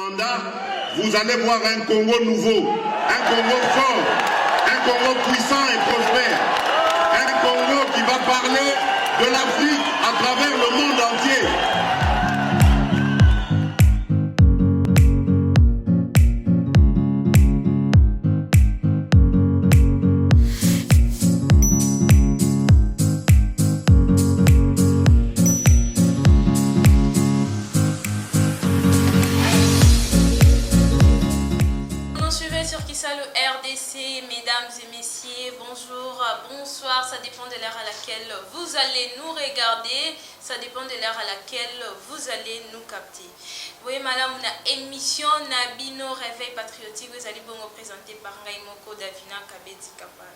mandat, vous allez voir un Congo nouveau, un Congo fort, un Congo puissant et prospère, un Congo qui va parler de l'Afrique à travers le monde entier. Mesdames et messieurs, bonjour, bonsoir, ça dépend de l'heure à laquelle vous allez nous regarder, ça dépend de l'heure à laquelle vous allez nous capter. Vous voyez madame, une émission Nabino Réveil Patriotique, vous allez vous présenter par Ngaimoko Davina Kabedi Kapala.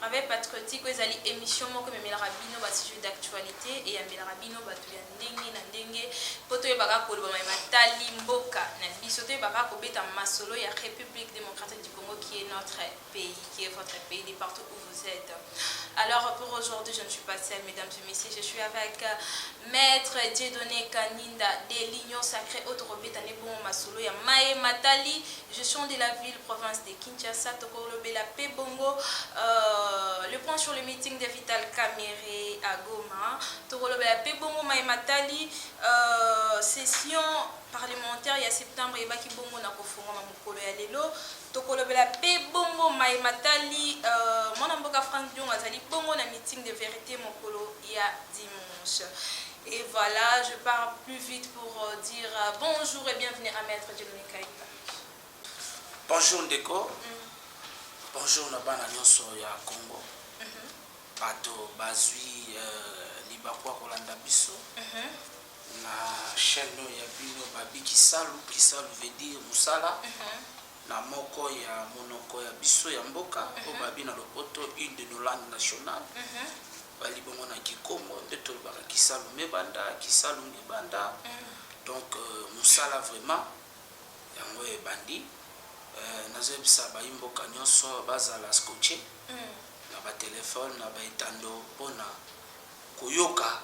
Réveil Patriotique, vous allez émission Moko Memela Rabino, sujet d'actualité et Memela Rabino, Batuya Ndenge na Ndenge, Poto Yabaka Kolba Matali Mboka, Nabisoto Yabaka Kobeta Masolo, ya République démocratique du Congo qui est notre pays, qui est votre pays, de partout où vous êtes. Alors pour aujourd'hui, je ne suis pas seule, mesdames et messieurs, je suis avec Maître Dieudonné Kaninda de l'Union Sacrée Autorobetane Bon Masolo, ya Mae Matali, gestion de la ville, province de Kinshasa, Tokolo Bela Pebongo, le point sur le meeting de Vital Kamere à Goma, Tokolo Bela Pebongo, Mae Matali, session parlementaire, il y a septembre, il y a Bongo Nakofongo Mamukolo ya Lelo, Tokolo Bela Pebongo, Mae Matali, mon amboka Franck Dion, Azali Bongo na meeting de vérité Mokolo, il y a dimanche. Et voilà, je pars plus vite pour dire bonjour et bienvenue à Maître Dieudonné Kaninda. Bonjour Ndeko. Bonjour Nabana Nyonso ya Congo. Bato bazwi libakwa kolanda biso. Na chaîne ya bino babi Kisalu veut dire musala. Na moko ya monoko ya biso ya mboka o babi na lopoto une de nos langues nationales. Bali bongo na Kikongo nde tolobaka Kisalu mebanda, Kisalu libanda. Donc musala vraiment yango ebandi. Nazebisa bayimboka nyonso bazala scotché na ba téléphone na ba etando pona koyoka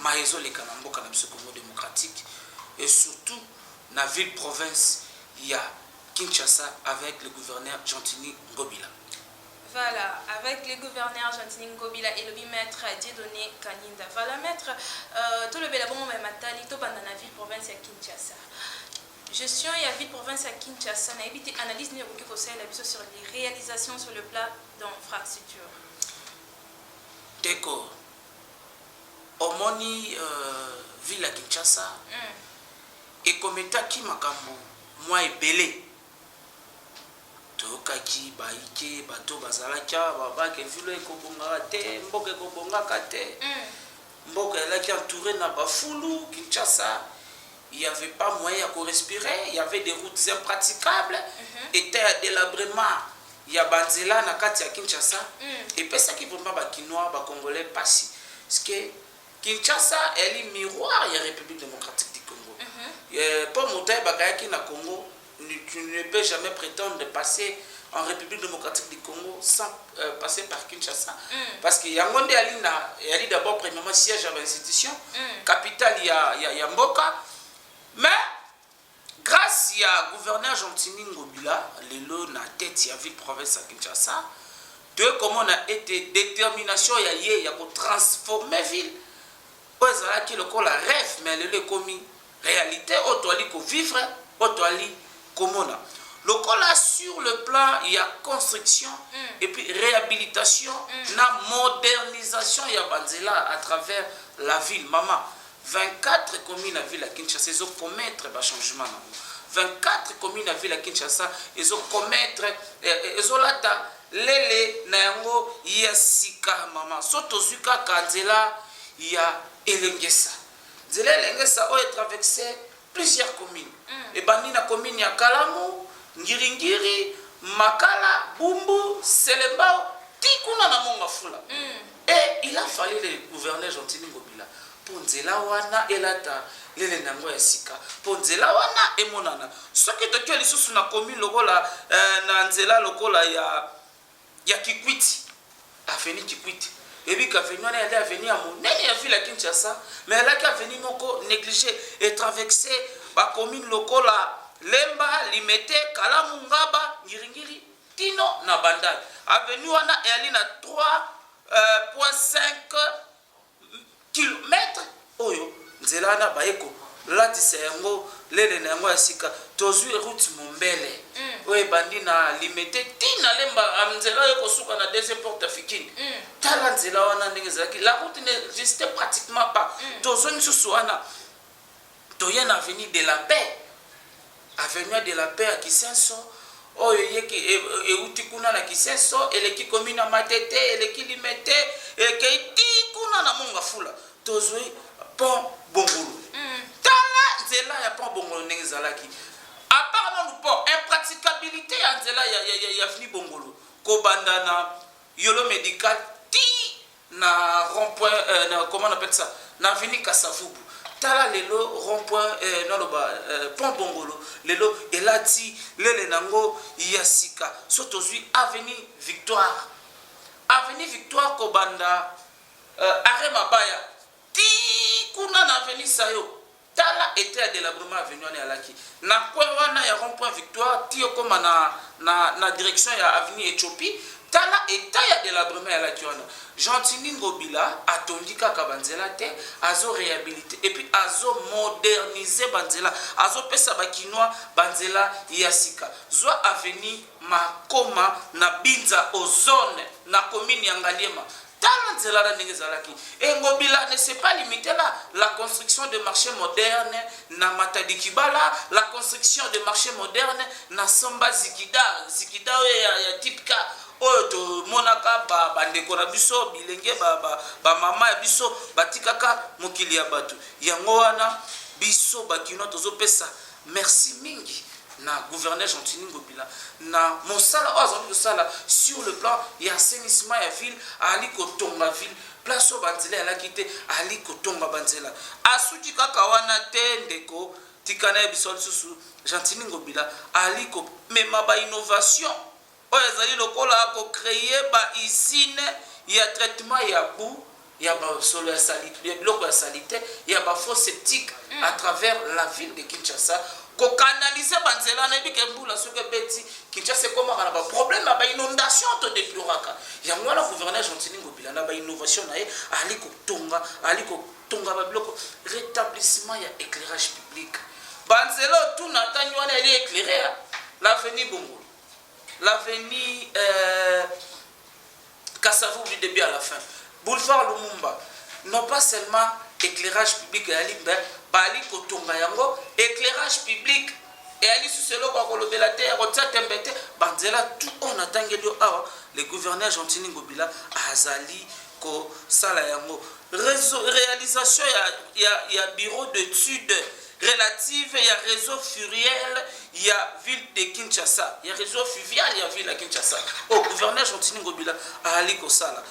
maezo leka na mboka na biso Congo démocratique et surtout na ville province ya Kinshasa avec le gouverneur Gentini Ngobila. Voilà, avec le gouverneur Gentini Ngobila et le maître Dieudonné Kaninda. Voilà maître, tout le belabon même matali to bandana ville province ya Kinshasa. Gestion et la ville province à Kinshasa n'a évité analyse ni aucun conseil sur les réalisations sur le plan d'infrastructure. D'accord. Omoni ville à Kinshasa et comme état qui makambo moi et belé tokaki baike bato bazalaka babake ville ekobonga te mboka ekobonga te mboka elaki entouré na bafulu Kinshasa. Il n'y avait pas moyen de respirer, il y avait des routes impraticables, et terre délabrement, il y a Banzela, Nakati à Kinshasa, et puis ça qui ne pas Kinois, Congolais, passi. Parce que Kinshasa, elle est miroir de la République démocratique du Congo. Pour monter Bagayaki na Congo, tu ne peux jamais prétendre de passer en République démocratique du Congo sans passer par Kinshasa. Parce qu'il y a Ngonde Alina, il y a d'abord premièrement siège à l'institution, capitale, il y a Mboka. Mais, grâce à gouverneur Gentini Ngobila, le tête de la ville province à Kinshasa, de comment on a été détermination, il y a transformer la ville. Qui le rêve, mais le commis réalité, auto vivre, auto comment on a. Le col sur le plan, il y a construction et puis réhabilitation, la modernisation, il y a Banzela à travers la ville. Maman. 24 communes à ville à Kinshasa, ils ont commettre un changement. 24 communes à ville à Kinshasa, ils ont commettre, ils ont lata, lele, nayango, yasika, maman. Sotozuka, Kanzela, il y a Elengesa. Zela Elengesa a traversé plusieurs communes. Et bandina commune ya Kalamu, Ngiringiri, Makala, Bumbu, Selembao, Tikuna na Mongafula. Et il a fallu le gouverneur Gentini Ngobila. Ponzela wana elata lele nango ya sika ponzela wana emonana soki to kyo lisusu na commune lokola na nzela lokola ya Kikwiti avenue Kikwiti ebi ka avenue na ya avenue ya monene ya ville ya Kinshasa mais la ka avenue moko négligé et traversé ba commune lokola Lemba Limete Kalamu Ngaba Ngiringiri Tino na Bandai avenue wana eyali na 3.5 km oyo nzela na baeko latisa yango lele na yango ya sika tozwi route Mombele oyo bandi na Limete tina Lemba nzela yo kosuka na deuxième porte africaine tala nzela wana ndenge ezalaki la route n'existait pratiquement pas tozongi susu wana toye na avenue de la paix avenue de la paix à Kisenso oyo yeki euti kuna na Kisenso eleki komina Matete eleki Limete eleki kuna na Mongafula tozwi pont Bongolo tala nzela ya pont Bongolo ndenge ezalaki apparemment le pont impraticabilité ya nzela ya avenue Bongolo kobanda na yolo médical ti na rond-point comment on appelle ça na avenue Kasavubu tala lelo rond-point pont Bongolo lelo elati lele nango yasika so tozwi avenue Victoire kobanda arrêt Mabaya ti kuna na avenue Sayo tala était à délabrement avenue wana alaki na kwa wana ya rond-point Victoire ti okoma na direction ya avenue Ethiopie tala eta ya délabrement ya laki wana Gentini Ngobila atondi kaka banzela te azo réhabiliter et puis azo moderniser banzela azo pesa bakinois banzela ya sika zwa avenue Makoma na Binza ozone na commune ya Ngaliema tala nzela la ndenge ezalaki Ngobila ne s'est pas limité là la construction de marché moderne na Matadi Kibala la construction de marché moderne na Samba Zikida ya type K oyo to monaka bandeko na biso bilenge mama ya biso batikaka mokili ya bato yango wana biso bakino tozopesa merci mingi na gouverneur Gentini Ngobila na mosala azali kosala sur le plan ya assainissement ya ville ali kotonga ville place o banzela alaki te ali kotonga banzela asuki kaka wana te ndeko tikana ya biso lisusu Gentini Ngobila ali ko mema ba innovation oyo ezali lokola ko créer ba usine ya traitement ya boue ya ba solo ya salite biloko ya salite ya ba fosse septique à travers la ville de Kinshasa ko canaliser banzela na bike mbula soke beti Kinshasa komaka na ba problème ba inondation to déploraka yango wana gouverneur Gentini Ngobila na ba innovation na ye ali ko tonga ba biloko rétablissement ya éclairage public banzela tout na tanyo wana eli éclairer l'avenue Bongolo l'avenue Kassavou du début à la fin. Boulevard Lumumba, non pas seulement éclairage public et Alimbe, Bali Kotonga Yango, éclairage public et Ali Suselo Kolobela Terre, Rotsa Tembete, Banzela, tout on attend le gouverneur Gentini Ngobila, Azali, Ko Sala Yango. Réalisation, il y a bureau d'études relative il y a réseau fluvial il y a ville de Kinshasa il y a réseau fluvial il y a ville de Kinshasa au gouverneur Gentini Ngobila Ali Kosala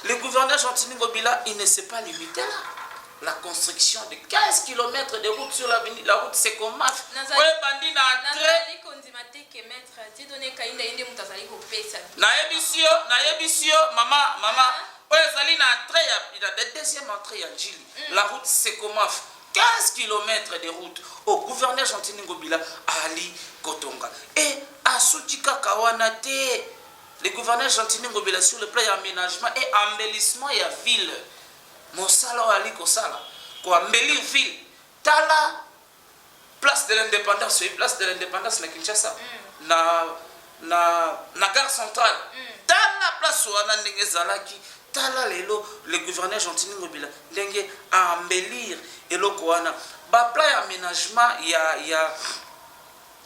le gouverneur Gentini Ngobila il ne s'est pas limité là la construction de 15 km de route sur la route Sekomaf ouais bandi na entrée na ebisio mama ouais zali na entrée il y a la deuxième entrée à Djili la route Sekomaf 15 km de route au gouverneur Gentini Ngobila Ali Kotonga et à Soutika Kawanate le gouverneur Gentini Ngobila sur le plan d'aménagement et embellissement et à ville Mosala Ali Kosala ko embellir ville tala place de l'indépendance na Kinshasa na gare centrale tala place wana ndenge zalaki tala lelo le gouverneur Gentini Ngobila ndenge a embellir eloko wana ba plan aménagement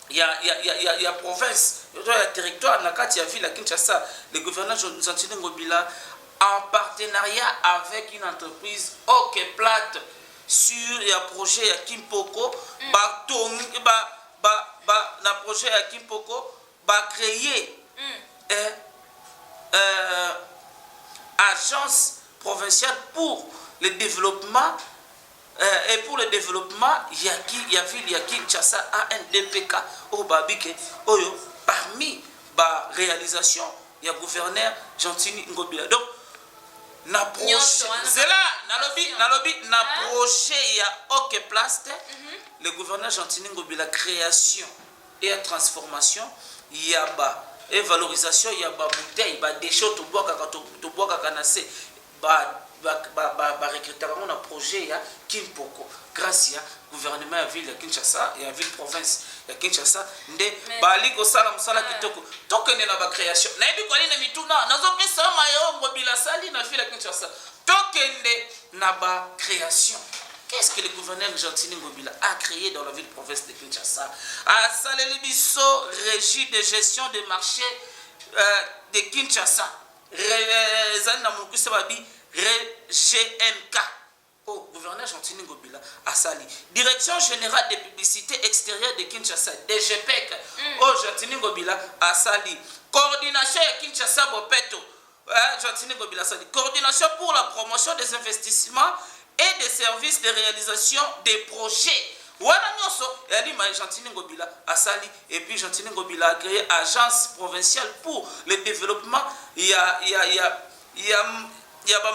ya province ya territoire na kati ya ville à Kinshasa le gouverneur Gentini Ngobila en partenariat avec une entreprise Okeplat sur un projet à Kimpoko na projet à Kimpoko créer agence provinciale pour le développement et pour le développement il y a ville ya Kinshasa ANDPK au Babike oyo parmi ba réalisation il y a gouverneur Gentini Ngobila donc na projet zela nalobi na projet ya Okeplast le gouverneur Gentini Ngobila création et à transformation, il y a et valorisation, il y a bouteille, déchets, tu bois canasé, recruter un projet ya Kimpoko grâce à gouvernement ya ville ya Kinshasa et ya ville province ya Kinshasa nde bali ko sala musala kitoko tokende na ba création na yebi ko na mituna nazo pesa mayo ngobila sali na ville ya Kinshasa tokende na ba création. Qu'est-ce que le gouverneur Gentini Ngobila a créé dans la ville province de Kinshasa? À Salelibiso, régie de gestion des marchés de Kinshasa. GMK. Oh, gouverneur Gentini Ngobila a sali. Direction générale des publicités extérieures de Kinshasa, DGPEC. Oh, Gentini Ngobila a sali. Coordination de Kinshasa Bopeto. Gentini Ngobila a sali. Coordination pour la promotion des investissements et des services de réalisation des projets. Gentini Ngobila a sali. Et puis Gentini Ngobila a créé agence provinciale pour le développement. Il y a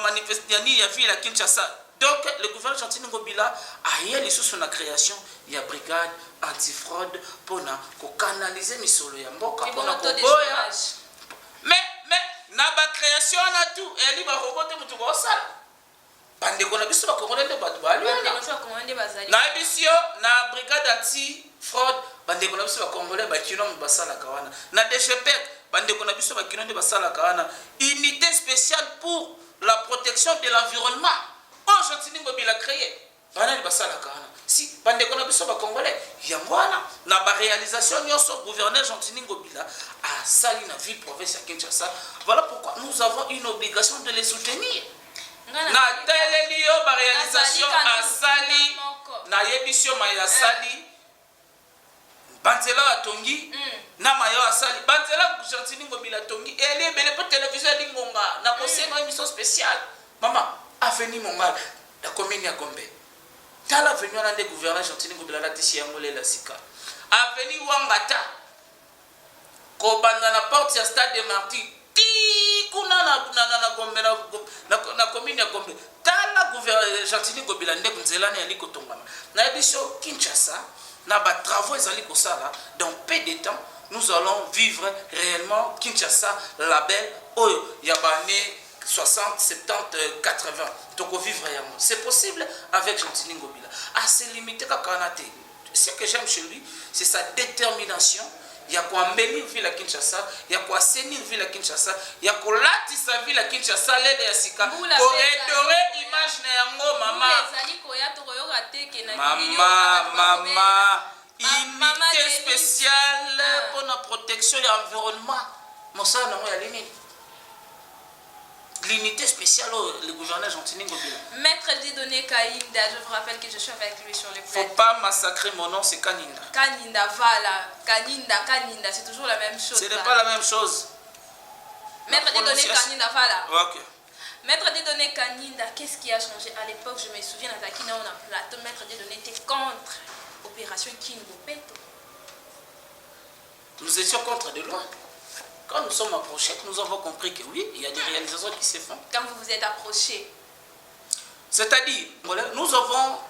manifestation, il y a ville à Kinshasa. Donc le gouvernement Gentini Ngobila a réalisé sous son création, il y a brigade antifraude pour canaliser misolo ya mboka pour koboya. Mais na ba création na tout et ali ba robote mutu ba sala. Bande ko na biso ba komande ba balu. Na bisio na brigade antifraude bande ko na biso ba congolais ba kino ba sala kawana. Na DGPEC bande ko na biso ba kino ba sala kawana. Unité spéciale pour la protection de l'environnement. Oh, Gentini Ngobila a créé. Si, Pandekona Bisoba Congolais, Yamwana, na ba réalisation, Nyoso, gouverneur Gentini Ngobila, à Salina, ville, province à Kinshasa. Voilà pourquoi nous avons une obligation de les soutenir. Na Telelio, ba réalisation à Sali, na Yebisio Maya Sali, Banzela à Tongi, na Mayo à Sali, Banzela Gentini Ngobila Tongi, et elle est belle pour télévision Lingonga, na conseil une émission spéciale. Maman, avenue Mongal, la commune à Gombe. Dans l'avenue, on a des gouverneurs Gentini Ngobila la Tissi Angolé la Sika. Avenue Wangata, Kobanda na porte ya stade de Martyrs. Ti kuna na Gombe na commune à Gombe. Dans la gouverneur Gentini Ngobila ndé kunzela na yaliko tongama. Na édition Kinshasa, na ba travaux ezali ko sala dans peu de temps. Nous allons vivre réellement Kinshasa label oyo ya bané 60, 70, 80. Donc on vivre réellement. C'est possible avec Gentini Ngobila. À se limiter à Kanate. Ce que j'aime chez lui, c'est sa détermination. Il y a quoi embellir ville à Kinshasa, il y a quoi assainir ville à Kinshasa, il y a quoi lati sa ville à Kinshasa, l'aide à Sika. Pour redorer l'image de Yango, maman. Maman. Unité spéciale pour la protection de l'environnement. Mon sang, non, il y a l'unité. L'unité spéciale, le gouverneur Gentini Ngobila. Maître Dieudonné Kaninda, je vous rappelle que je suis avec lui sur le plateau. Faut pas massacrer mon nom, c'est Kaninda. Kaninda, voilà. Kaninda, c'est toujours la même chose. Ce n'est pas la même chose. Maître Dieudonné Kaninda, voilà. Ok. Maître Dieudonné Kaninda, qu'est-ce qui a changé à l'époque? Je me souviens, dans Takina, on a plateau. Maître Dieudonné était contre l'opération Kingopeto. Nous étions contre de loin. Quand nous sommes approchés, nous avons compris que oui, il y a des réalisations qui se font. Quand vous vous êtes approchés. C'est-à-dire, nous avons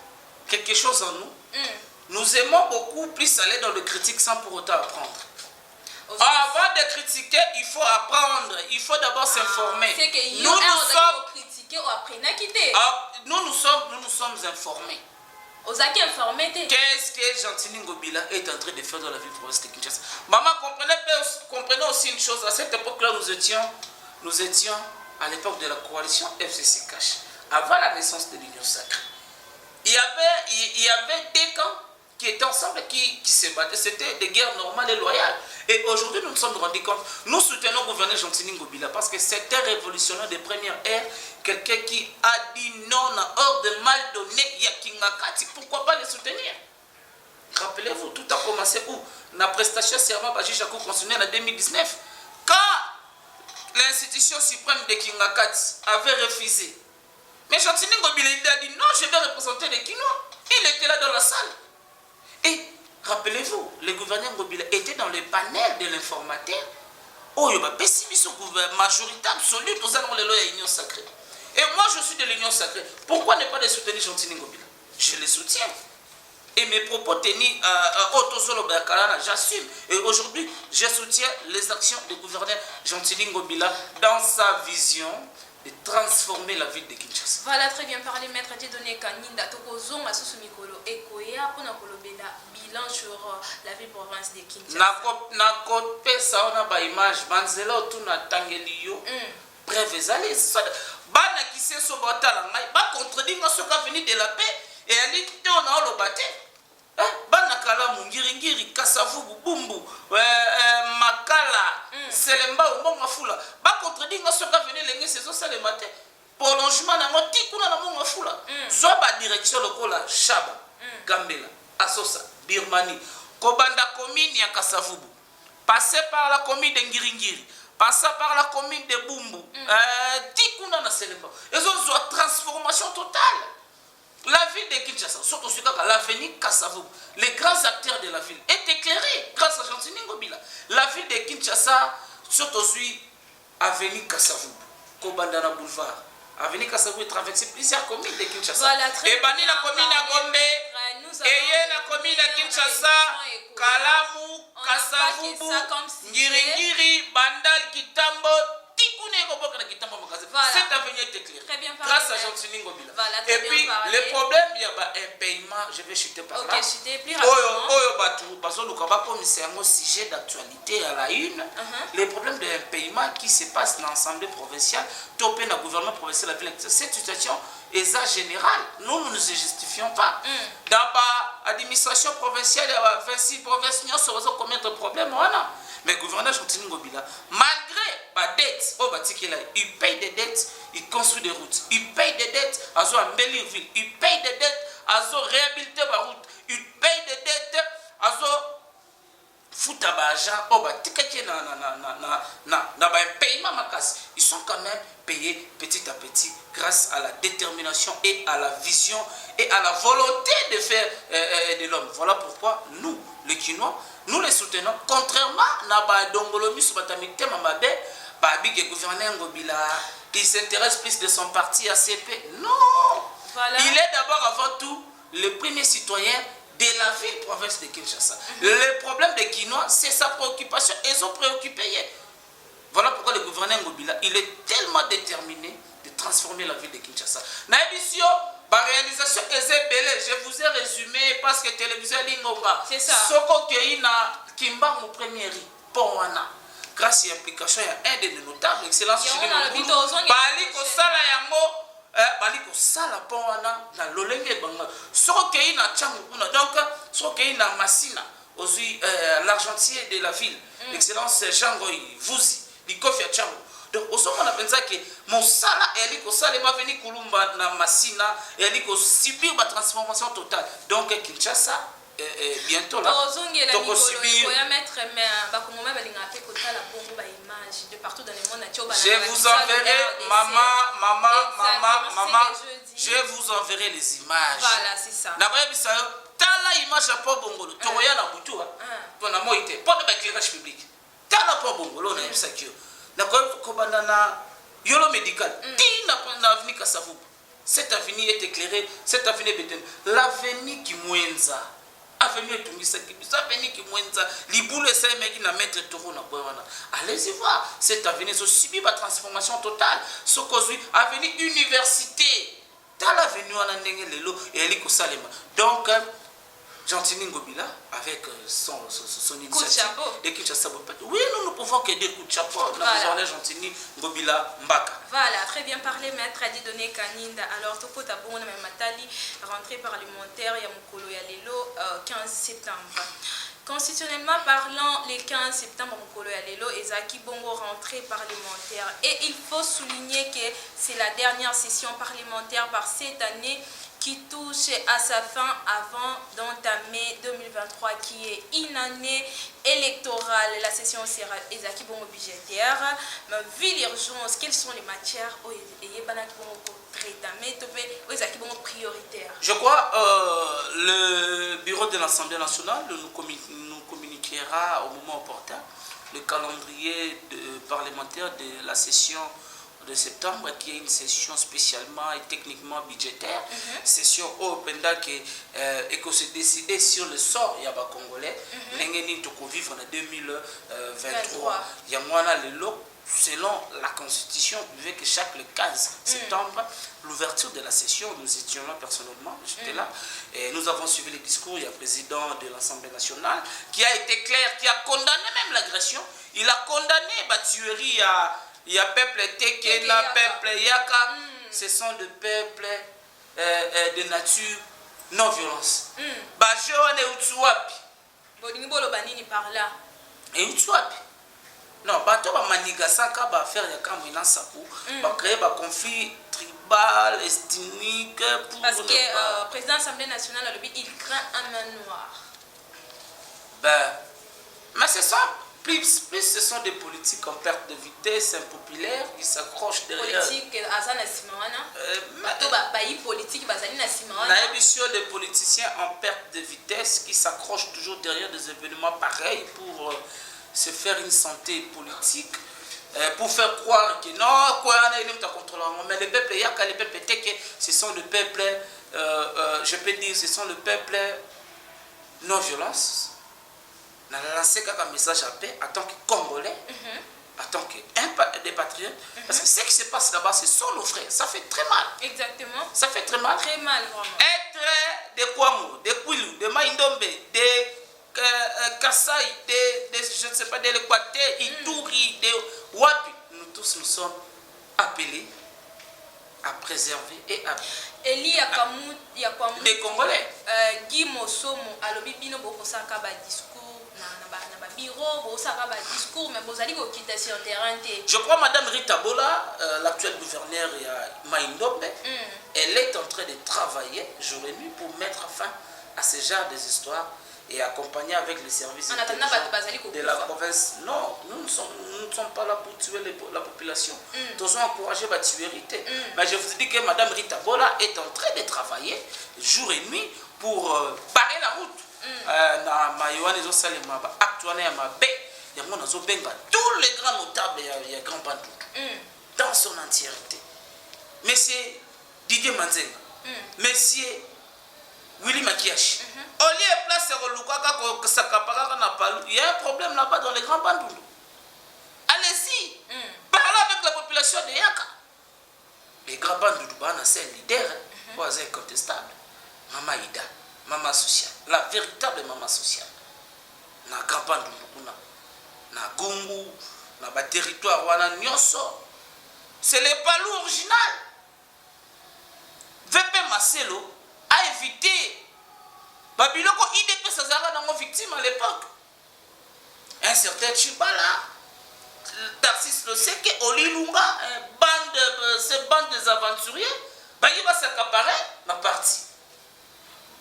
quelque chose en nous. Nous aimons beaucoup plus aller dans le critique sans pour autant apprendre. Avant de critiquer, il faut apprendre. Il faut d'abord s'informer. Nous sommes informés. Qu'est-ce que Gentini Ngobila est en train de faire dans la ville province de Kinshasa? Maman, comprenez aussi une chose. À cette époque-là, nous étions à l'époque de la coalition FCC Cash, avant la naissance de l'Union Sacrée. Il y avait des camps qui étaient ensemble, qui se battaient. C'était des guerres normales et loyales. Et aujourd'hui, nous nous sommes rendus compte. Nous soutenons le gouverneur Gentini Ngobila parce que c'était un révolutionnaire de première ère. Quelqu'un qui a dit non à hors de mal donné, Yakingakati. Pourquoi pas le soutenir? Rappelez-vous, tout a commencé où? La prestation serment par juge Jacob constitutionnel en 2019. Quand l'institution suprême de Kingakati avait refusé. Mais Gentini Ngobila a dit non, je vais représenter les Kinois. Il était là dans la salle. Et rappelez-vous, le gouverneur Ngobila était dans le panel de l'informateur. Oh, il y a une majorité absolue pour ça dans les lois de l'Union Sacrée. Et moi, je suis de l'Union Sacrée. Pourquoi ne pas les soutenir Gentini Ngobila? Je les soutiens. et mes propos tenus j'assume. Et aujourd'hui, je soutiens les actions du gouverneur Gentili Ngobila dans sa vision de transformer la ville de Kinshasa. Voilà, très bien parlé, maître Dieudonné Kaninda. Tokozong à Susumikolo et Koya pour Nakolobela bilan sur la ville province de Kinshasa. Nakot pesa ona ba image banzela otuna tangeliyo. Bref, allez, bana qui se so batala ngai ba contredire ce qu'a venu de la paix et ali te ona lo baté. Bana kala mungiringiri kasavubu bumbu makala selemba mbonga fula ba contredire ce qu'a venu lengi saison salemate prolongement na ngoti kuna na mbonga fula zo ba direction lokola Shaba Gambela Asosa Birmanie kobanda commune ya Kasavubu passer par la commune de Ngiringiri passer par la commune de Bumbu tikuna na selemba ezo zo transformation totale. La ville de Kinshasa, surtout l'avenue Kasavubu, les grands acteurs de la ville est éclairé grâce à Gentili Ngobila. La ville de Kinshasa, surtout avenue Kasavubu, Kobandana Boulevard. Avenue Kasavubu est traversée plusieurs communes de Kinshasa. Voilà, et Bani la commune à Gombe, et la commune à Kinshasa, Kalamu, Kasavubu, Ngiringiri, Bandal, Kitambo. Cette avenue est éclairée grâce à Gentili Ngobila. Et puis le problème, il y a un paiement, je vais chuter par là. C'est un sujet d'actualité à la une. Les problèmes d'un paiement qui se passe dans l'Assemblée provinciale, topé dans le gouvernement provincial. Cette situation est générale. Nous ne nous justifions pas. Dans l'administration provinciale, il y a 26 provinces, combien de problèmes on a. Mais le gouverneur Gentili Ngobila, malgré ma dette, il paye des dettes, il construit des routes, il paye des dettes à Mbelirville, il paye des dettes à réhabiliter ma route, il paye des dettes à paiement. Ils sont quand même payés petit à petit grâce à la détermination et à la vision et à la volonté de faire de l'homme. Voilà pourquoi nous, les Kinois, nous les soutenons, contrairement à Dongolomi Subatamite Mamabe, le gouverneur Ngobila, il s'intéresse plus de son parti ACP. Non, voilà. Il est d'abord avant tout le premier citoyen de la ville province de Kinshasa. Le problème des Kinois, c'est sa préoccupation. Ils ont préoccupé. Voilà pourquoi le gouverneur Ngobila, il est tellement déterminé de transformer la ville de Kinshasa. Naïbisio, la réalisation est belle. Je vous ai résumé parce que télévision Lingonga. C'est ça. Soko Keina Kimba mon premier riz. Bon, grâce à l'implication, il y a un des notables, excellence. Bali Kosala Yango. Bali Kosala Powana. Na Lolenge Banga. Soko Keina Tchanguna. Donc, Soko Keina Massina. Aujourd'hui, l'argentier de la ville. Excellence Jean-Goy Vouzi. Likofi Tchango. Donc, on a pensé que mon sala est venu Kulumba na Massina et subir ma transformation totale. Donc, Kinshasa, bientôt là. Donc, subir. Je vous enverrai, maman, je vous enverrai les images. Voilà, c'est ça. Tala image à Port Bongolo. Tu vois, na Boutou, pour la moïté, pas de éclairage public. Tala Port Bongolo, on a eu ça qui Yolo médical, l'avenue Kasavubu. Cette avenue est éclairée, cette avenue est bétonne. L'avenue qui mouenza, avenue Tungisa, l'avenue qui mouenza, l'Iboule et Meki na mettre Toro na Bowana. Allez-y voir, cette avenue a subi ma transformation totale. Ce qu'aujourd'hui, avenue université, dans l'avenue on a Lelo et Eliko Salema. Donc, Gentili Ngobila, avec son initiative de Kinshasa. Oui, nous ne pouvons que des coups de chapeau. Voilà. Gentili Ngobila Mbaka. Voilà, très bien parlé, maître Dieudonné Kaninda. Alors, Toko Tabon, Matali, rentrée parlementaire, Yamukolo Yalelo, 15 septembre. Constitutionnellement parlant, le 15 septembre, Mokolo Yalelo, Ezaki Bongo rentrée parlementaire. Et il faut souligner que c'est la dernière session parlementaire par cette année qui touche à sa fin avant d'entamer 2023 qui est une année électorale. La session sera Ezaki Bongo budgétaire. Mais vu l'urgence, quelles sont les matières prioritaires? Je crois le bureau de l'Assemblée nationale nous communiquera au moment opportun le calendrier parlementaire de la session de septembre, qui est une session spécialement et techniquement budgétaire, session open et qu'on s'est décidé sur le sort, il y a des Congolais, nous vivre en 2023. Il y a moins le lot. Selon la Constitution, il veut que chaque le 15 septembre, l'ouverture de la session, nous étions là personnellement, j'étais là, et nous avons suivi les discours. Il y a le président de l'Assemblée nationale qui a été clair, qui a condamné même l'agression. Il a condamné la tuerie, il y a peuple Teke, la peuple Yaka. Ce sont des peuples de nature non-violence. Bajo et Utsuapi. Par là. Et Utsuapi. Non, bateau va manigasaka va faire ya kamwe na sapu, va créer un conflit tribal, ethnique pour parce que le président de l'Assemblée nationale il craint un main noir. Ben, mais c'est ça. Plus ce sont des politiques en perte de vitesse, impopulaires, qui s'accrochent derrière. Politique azana simana. Bateau politique bazali na simana. La émission des politiciens en perte de vitesse qui s'accrochent toujours derrière des événements pareils pour se faire une santé politique, pour faire croire que non, quoi, mais les peuples Yaka, les peuples Teke, ce sont les peuples, je peux dire, ce sont les peuples non-violence. On a lancé un message à paix en tant que Congolais, en tant que des patriotes, parce que ce qui se passe là-bas, ce sont nos frères, ça fait très mal. Exactement. Ça fait très mal. Très mal, vraiment. Être des Kwamo, des Kwilu, des Maïndombe, des Kassai, je ne sais pas, de l'Équateur, Ituri, de Wapi, nous tous nous sommes appelés à préserver et à Eli Yakamu des Congolais. Guy Mosomo alobi bino boko saka ba discours na ba bureau boko saka ba discours mais bozali ko kita sur terrain té. Je crois madame Rita Bola, l'actuelle gouverneure Maïndombe, elle est en train de travailler jour et nuit pour mettre fin à ce genre des histoires et accompagner avec les services de la province. Non, nous ne sommes pas là pour tuer la population. Nous sommes encouragés à tuer. Mais je vous dis que Mme Rita Bola est en train de travailler jour et nuit pour barrer la route. Tous les grands notables et grands bandits dans son entièreté. Monsieur Didier Manzenga, monsieur Willy Makiash. Au lieu de placer il y a un problème là-bas dans les grands bandous. Allez-y, parlez avec la population de Yaka. Les grands bandous, c'est un leader, c'est incontestable. Maman Ida, maman sociale, la véritable maman sociale. Na grand bandou, na Gungu, na ba territoire wana nyoso. C'est le palou original. VP Marcelo a évité Babiloko IDP Sazara dans nos victimes à l'époque. Un certain Chibala, Tarsis Loseke, Olilunga, ces bandes des aventuriers, il va s'accaparer la partie.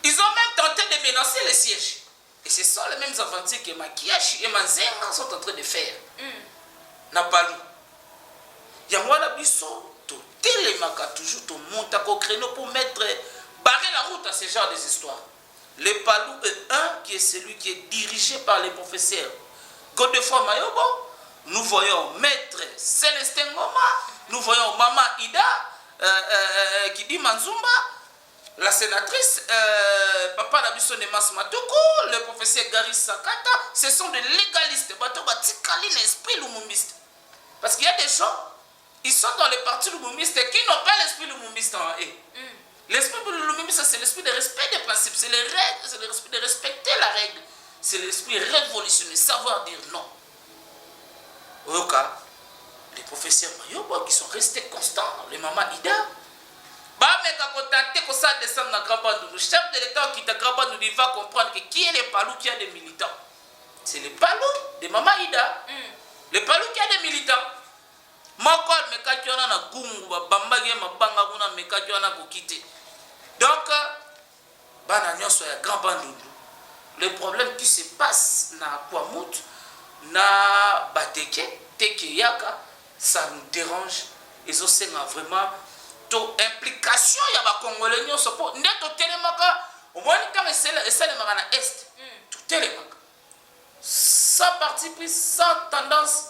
Ils ont même tenté de menacer les sièges. Et ce sont les mêmes aventures que Makiashi et Manzenga sont en train de faire. Napalou. Yamwana Bisso, tout télémaka toujours, tout monte au créneau pour mettre, barrer la route à ce genre des histoires. Le Palou est un qui est celui qui est dirigé par les professeurs Godefroy Mayobo. Nous voyons Maître Célestin Ngoma. Nous voyons Maman Ida qui dit Manzumba. La sénatrice Papa Nabiso Nemas Matoko. Le professeur Gary Sakata. Ce sont des légalistes. Parce qu'il y a des gens, ils sont dans le parti lumumiste qui n'ont pas l'esprit lumumiste en eux. L'esprit de l'humanisme, c'est l'esprit de respect des principes, c'est les règles, c'est l'esprit de respecter la règle, c'est l'esprit révolutionnaire, savoir dire non. Au cas, les professeurs Mayobo qui sont restés constants, les mamans Ida, le chef de l'État qui est Grand nous va comprendre que qui est les palous qui a des militants. C'est les palous de maman Ida, les palous qui a des militants. Donc, le problème qui se passe na Kwamut, na Bateke, Tekeyaka, ça nous dérange. Ils ont vraiment toute implication. Il y a des Congolais qui sont pas. Neto Télémaka, au moins quand c'est le Marana Est, tout Télémaka. Sans parti pris, sans tendance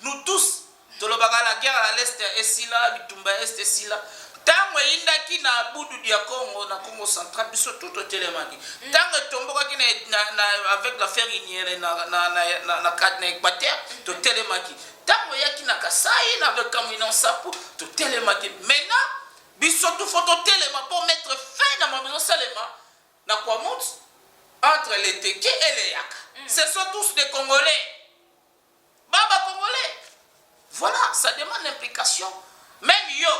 Nous tous, la guerre à l'est et si là, bitumba est et si là. Tango indaki na budu dia Congo na Congo central biso tout au télémaki. Tango tomboka ki na avec la ferinière na cadre équateur to télémaki. Tango yaki na Kasai na avec Kamina Sapu to télémaki. Maintenant biso tout faut to téléma pour mettre fin dans ma maison seulement na quoi monte entre les Teke et les Yaka. Ce sont tous des Congolais. Baba Congolais. Voilà, ça demande l'implication. Même yo,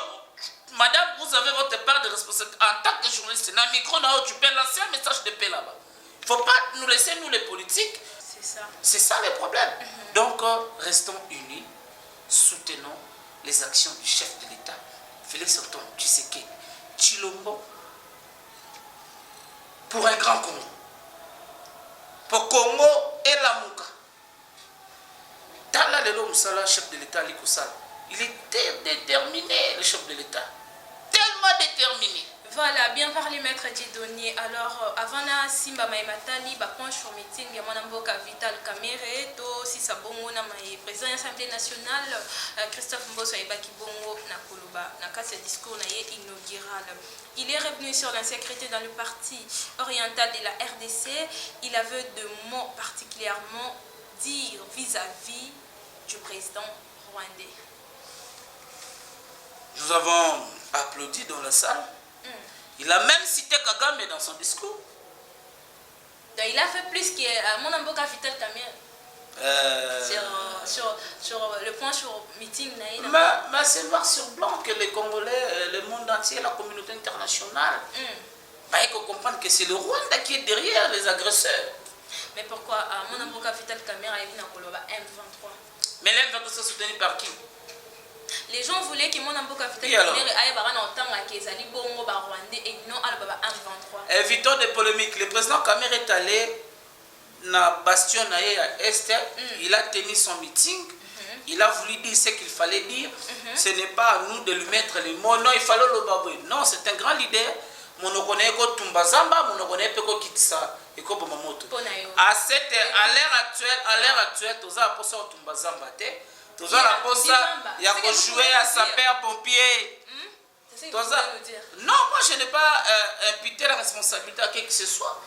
madame, vous avez votre part de responsabilité. En tant que journaliste, dans le micro, tu peux lancer un message de paix là-bas. Il ne faut pas nous laisser, nous les politiques. C'est ça. C'est ça le problème. Donc, restons unis, soutenons les actions du chef de l'État, Félix Antoine Tshisekedi Tshilombo, pour un grand Congo. Pour Congo et la Mouka. Tala Lelo Moussala, chef de l'État, il était déterminé, le chef de l'État. Tellement déterminé. Voilà, bien parlé, maître Dieudonné. Alors, avant na Simba Maïmatali, point sur meeting, il y a mon amboka Vital Kamere, to si sabongo na maï président de l'Assemblée nationale, Christophe Mbosso et Baki Bongo na Koloba, na cas ce discours na inaugural. Il est revenu sur l'insécurité dans le parti oriental de la RDC. Il avait deux mots particulièrement dire vis-à-vis du président rwandais. Nous avons applaudi dans la salle. Il a même cité Kagame dans son discours. Donc il a fait plus que mon amboka Vital Kamere sur le point sur meeting. Mais c'est noir sur blanc que les Congolais, le monde entier, la communauté internationale, il faut comprendre que c'est le Rwanda qui est derrière les agresseurs. Mais pourquoi mon amboka Vital Kamere est venu à Koloba M23? Mais l'M23 est soutenu par qui? Les gens voulaient que mon amboka Vital Kamere aille dans le temps que Zali Bongo Rwandais et non à M23. Évitons des polémiques. Le président Kamere est allé dans Bastion à Est. Il a tenu son meeting. Il a voulu dire ce qu'il fallait dire. Ce n'est pas à nous de lui mettre les mots. Non, il fallait le babouer. Non, c'est un grand leader. Monokone ko Tumbazamba, monokone peko Kitsa et ko Bomamoto. À l'heure actuelle, tous à posa Tumbazamba te. Tous à la posa, il y a qu'à jouer à sapeur pompier. Non, moi je n'ai pas imputé la responsabilité à qui que ce soit.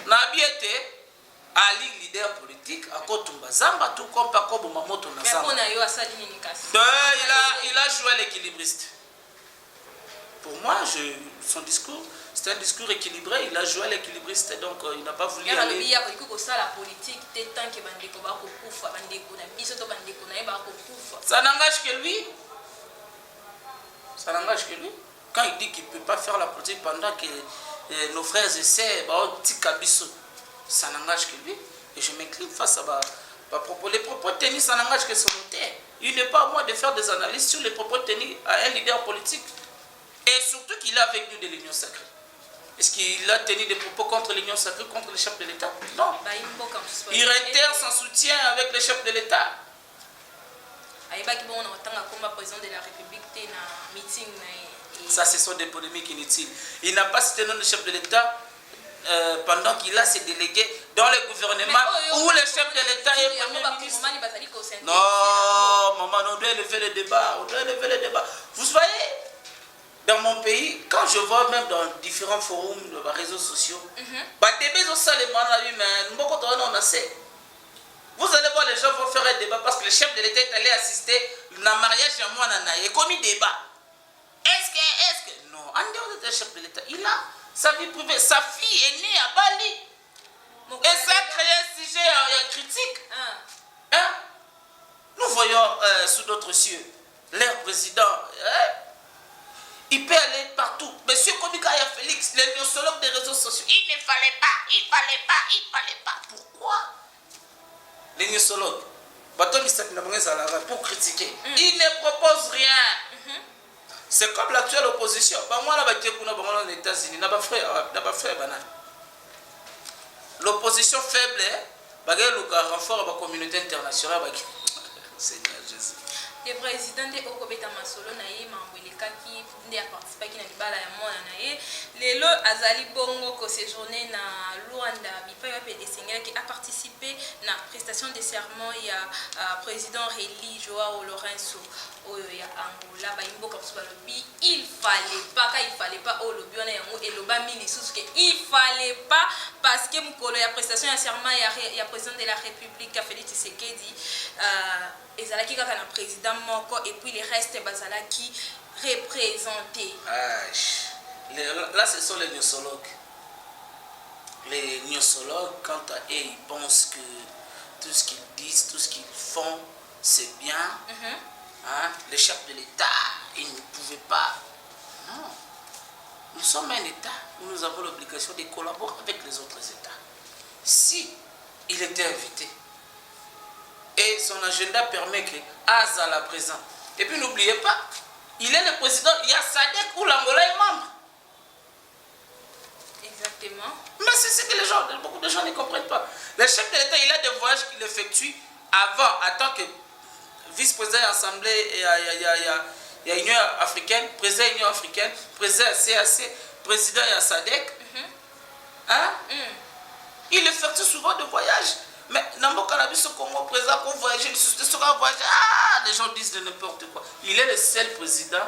Nabi était Ali leader politique à Tumbazamba tout comme Pako Bomamoto Nazamba. Il a joué l'équilibriste. Pour moi, son discours, c'est un discours équilibré. Il a joué à l'équilibriste, donc il n'a pas voulu aller. Ça n'engage que lui. Ça n'engage que lui. Quand il dit qu'il ne peut pas faire la politique pendant que nos frères essaient, ça n'engage que lui. Et je m'incline face à mes propos. Les propos tenus, ça n'engage que son auteur. Il n'est pas à moi de faire des analyses sur les propos tenus à un leader politique. Et surtout qu'il a avec nous de l'Union sacrée. Est-ce qu'il a tenu des propos contre l'Union sacrée, contre le chef de l'État? Non. Il réitère son soutien avec le chef de l'État. Ça, ce sont des polémiques inutiles. Il n'a pas cité le chef de l'État pendant qu'il a ses délégués dans le gouvernement où le chef de l'État est premier ministre. Non, maman, on doit élever le débat. On doit élever le débat. Vous voyez, dans mon pays, quand je vois même dans différents forums, dans les réseaux sociaux, vous allez voir, les gens vont faire un débat parce que le chef de l'État est allé assister à un mariage à moi, il a commis débat. Est-ce que... Non, en dehors de chef de l'État, il a sa vie privée. Sa fille est née à Bali. Et ça a créé un sujet critique. Nous voyons sous d'autres cieux, leur président... Il peut aller partout. Monsieur Komikaya Félix, le néosologue des réseaux sociaux, il ne fallait pas. Pourquoi? Les néosologues, pour critiquer, il ne propose rien. C'est comme l'actuelle opposition. Moi, là, aux États-Unis, l'opposition faible, il y a un renfort de la communauté internationale. Seigneur Jésus. le président de Okobeta Masolo na ye mamwelekaki nde a participaki na libala ya mwana na ye lelo azali bongo ko séjourner na Luanda bipai wape esengelaki a participer na prestation de serment ya président Réli Joao Lourenço oyo ya Angola ba imboka parce balobi il fallait pas au lobi on yango eloba mini sous que il fallait pas parce que mukolo ya prestation ya serment ya président de la République Félix Tshisekedi ezalaki kaka na président moko et puis les restes bazalaki représentés. Là ce sont les gnosologues. Les gnosologues, quant à eux, ils pensent que tout ce qu'ils disent, tout ce qu'ils font, c'est bien. Hein? Les chefs de l'État, ils ne pouvaient pas. Non. Nous sommes un État où nous avons l'obligation de collaborer avec les autres États. Si il était invité, et son agenda permet que Azala présent. Et puis n'oubliez pas, il est le président, il y a Sadek où l'Angola est membre. Exactement. Mais c'est ce que les gens, beaucoup de gens ne comprennent pas. Le chef de l'État, il a des voyages qu'il effectue avant, en tant que vice-président de l'Assemblée, il y a Union africaine, président de l'Union africaine, président de la CAC, président de la Sadek. Hein? Il effectue souvent des voyages. Mais Nambo Cannabis au Congo, président, qu'on voyage, les gens disent de n'importe quoi. Il est le seul président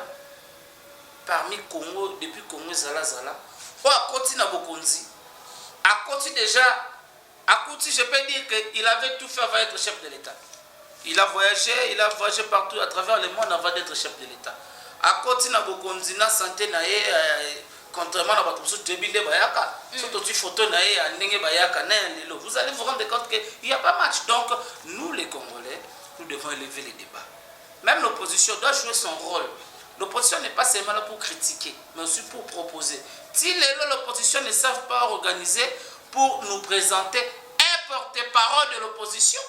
parmi Congo, depuis Congo Zala, à Koti Nabokonzi. À Koti déjà, à Koti, je peux dire qu'il avait tout fait avant d'être chef de l'État. Il a voyagé partout à travers le monde avant d'être chef de l'État. À Koti Nabokonzi, na santé nae, contrairement à votre débile bayaka, surtout tu photo nae, ndenge bayaka, vous allez vous rendre compte qu'il n'y a pas match. Donc, nous les Congolais, nous devons élever les débats. Même l'opposition doit jouer son rôle. L'opposition n'est pas seulement là pour critiquer, mais aussi pour proposer. Si l'opposition ne savent pas organiser pour nous présenter un porte-parole de l'opposition,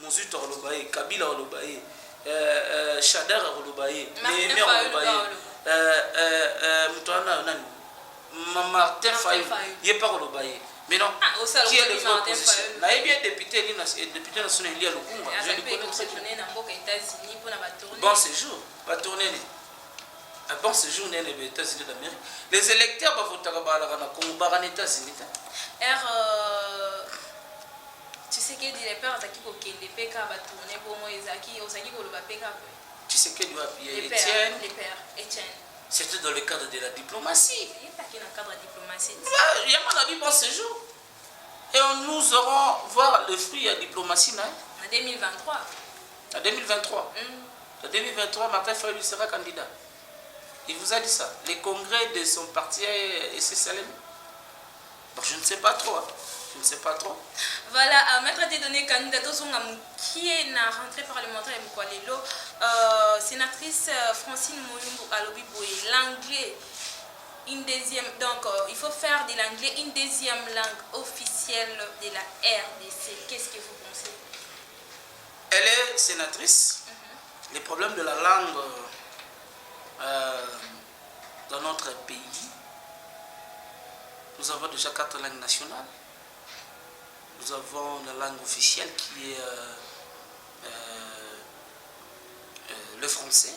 Mouzut Orlobaye, Kabila Orlobaye, Chader Orlobaye, Néhémie Orlobaye, Martin Fayou, Yepa Orlobaye. Mais non, qui est le vrai opposition? Il y a député national, il y a le Congo. Je ne connais pas. Bon séjour, pas tourner. Un bon séjour aux États-Unis d'Amérique. Les électeurs vont voter aux États-Unis. Tu sais que les pères qui les PK va tourner pour moi Ezaki Osaki ko le PK. Tu sais que doit appuyer Étienne. Les pères Étienne. C'était dans le cadre de la diplomatie. Il est qui dans le cadre de la diplomatie. Il y a mon avis bon séjour. Et nous aurons voir le fruit de la diplomatie en 2023. En 2023. En 2023, Martin Fayou sera candidat. Il vous a dit ça. Les congrès de son parti et ses salem. Je ne sais pas trop. Je ne sais pas trop. Voilà, maître des données candidat qui est na rentrée parlementaire Mkwalelo, sénatrice Francine Moyumbu Alobiboué, l'anglais, une deuxième, donc il faut faire de l'anglais une deuxième langue officielle de la RDC. Qu'est-ce que vous pensez? Elle est sénatrice. Les problèmes de la langue dans notre pays, nous avons déjà 4 langues nationales. Nous avons la langue officielle qui est le français.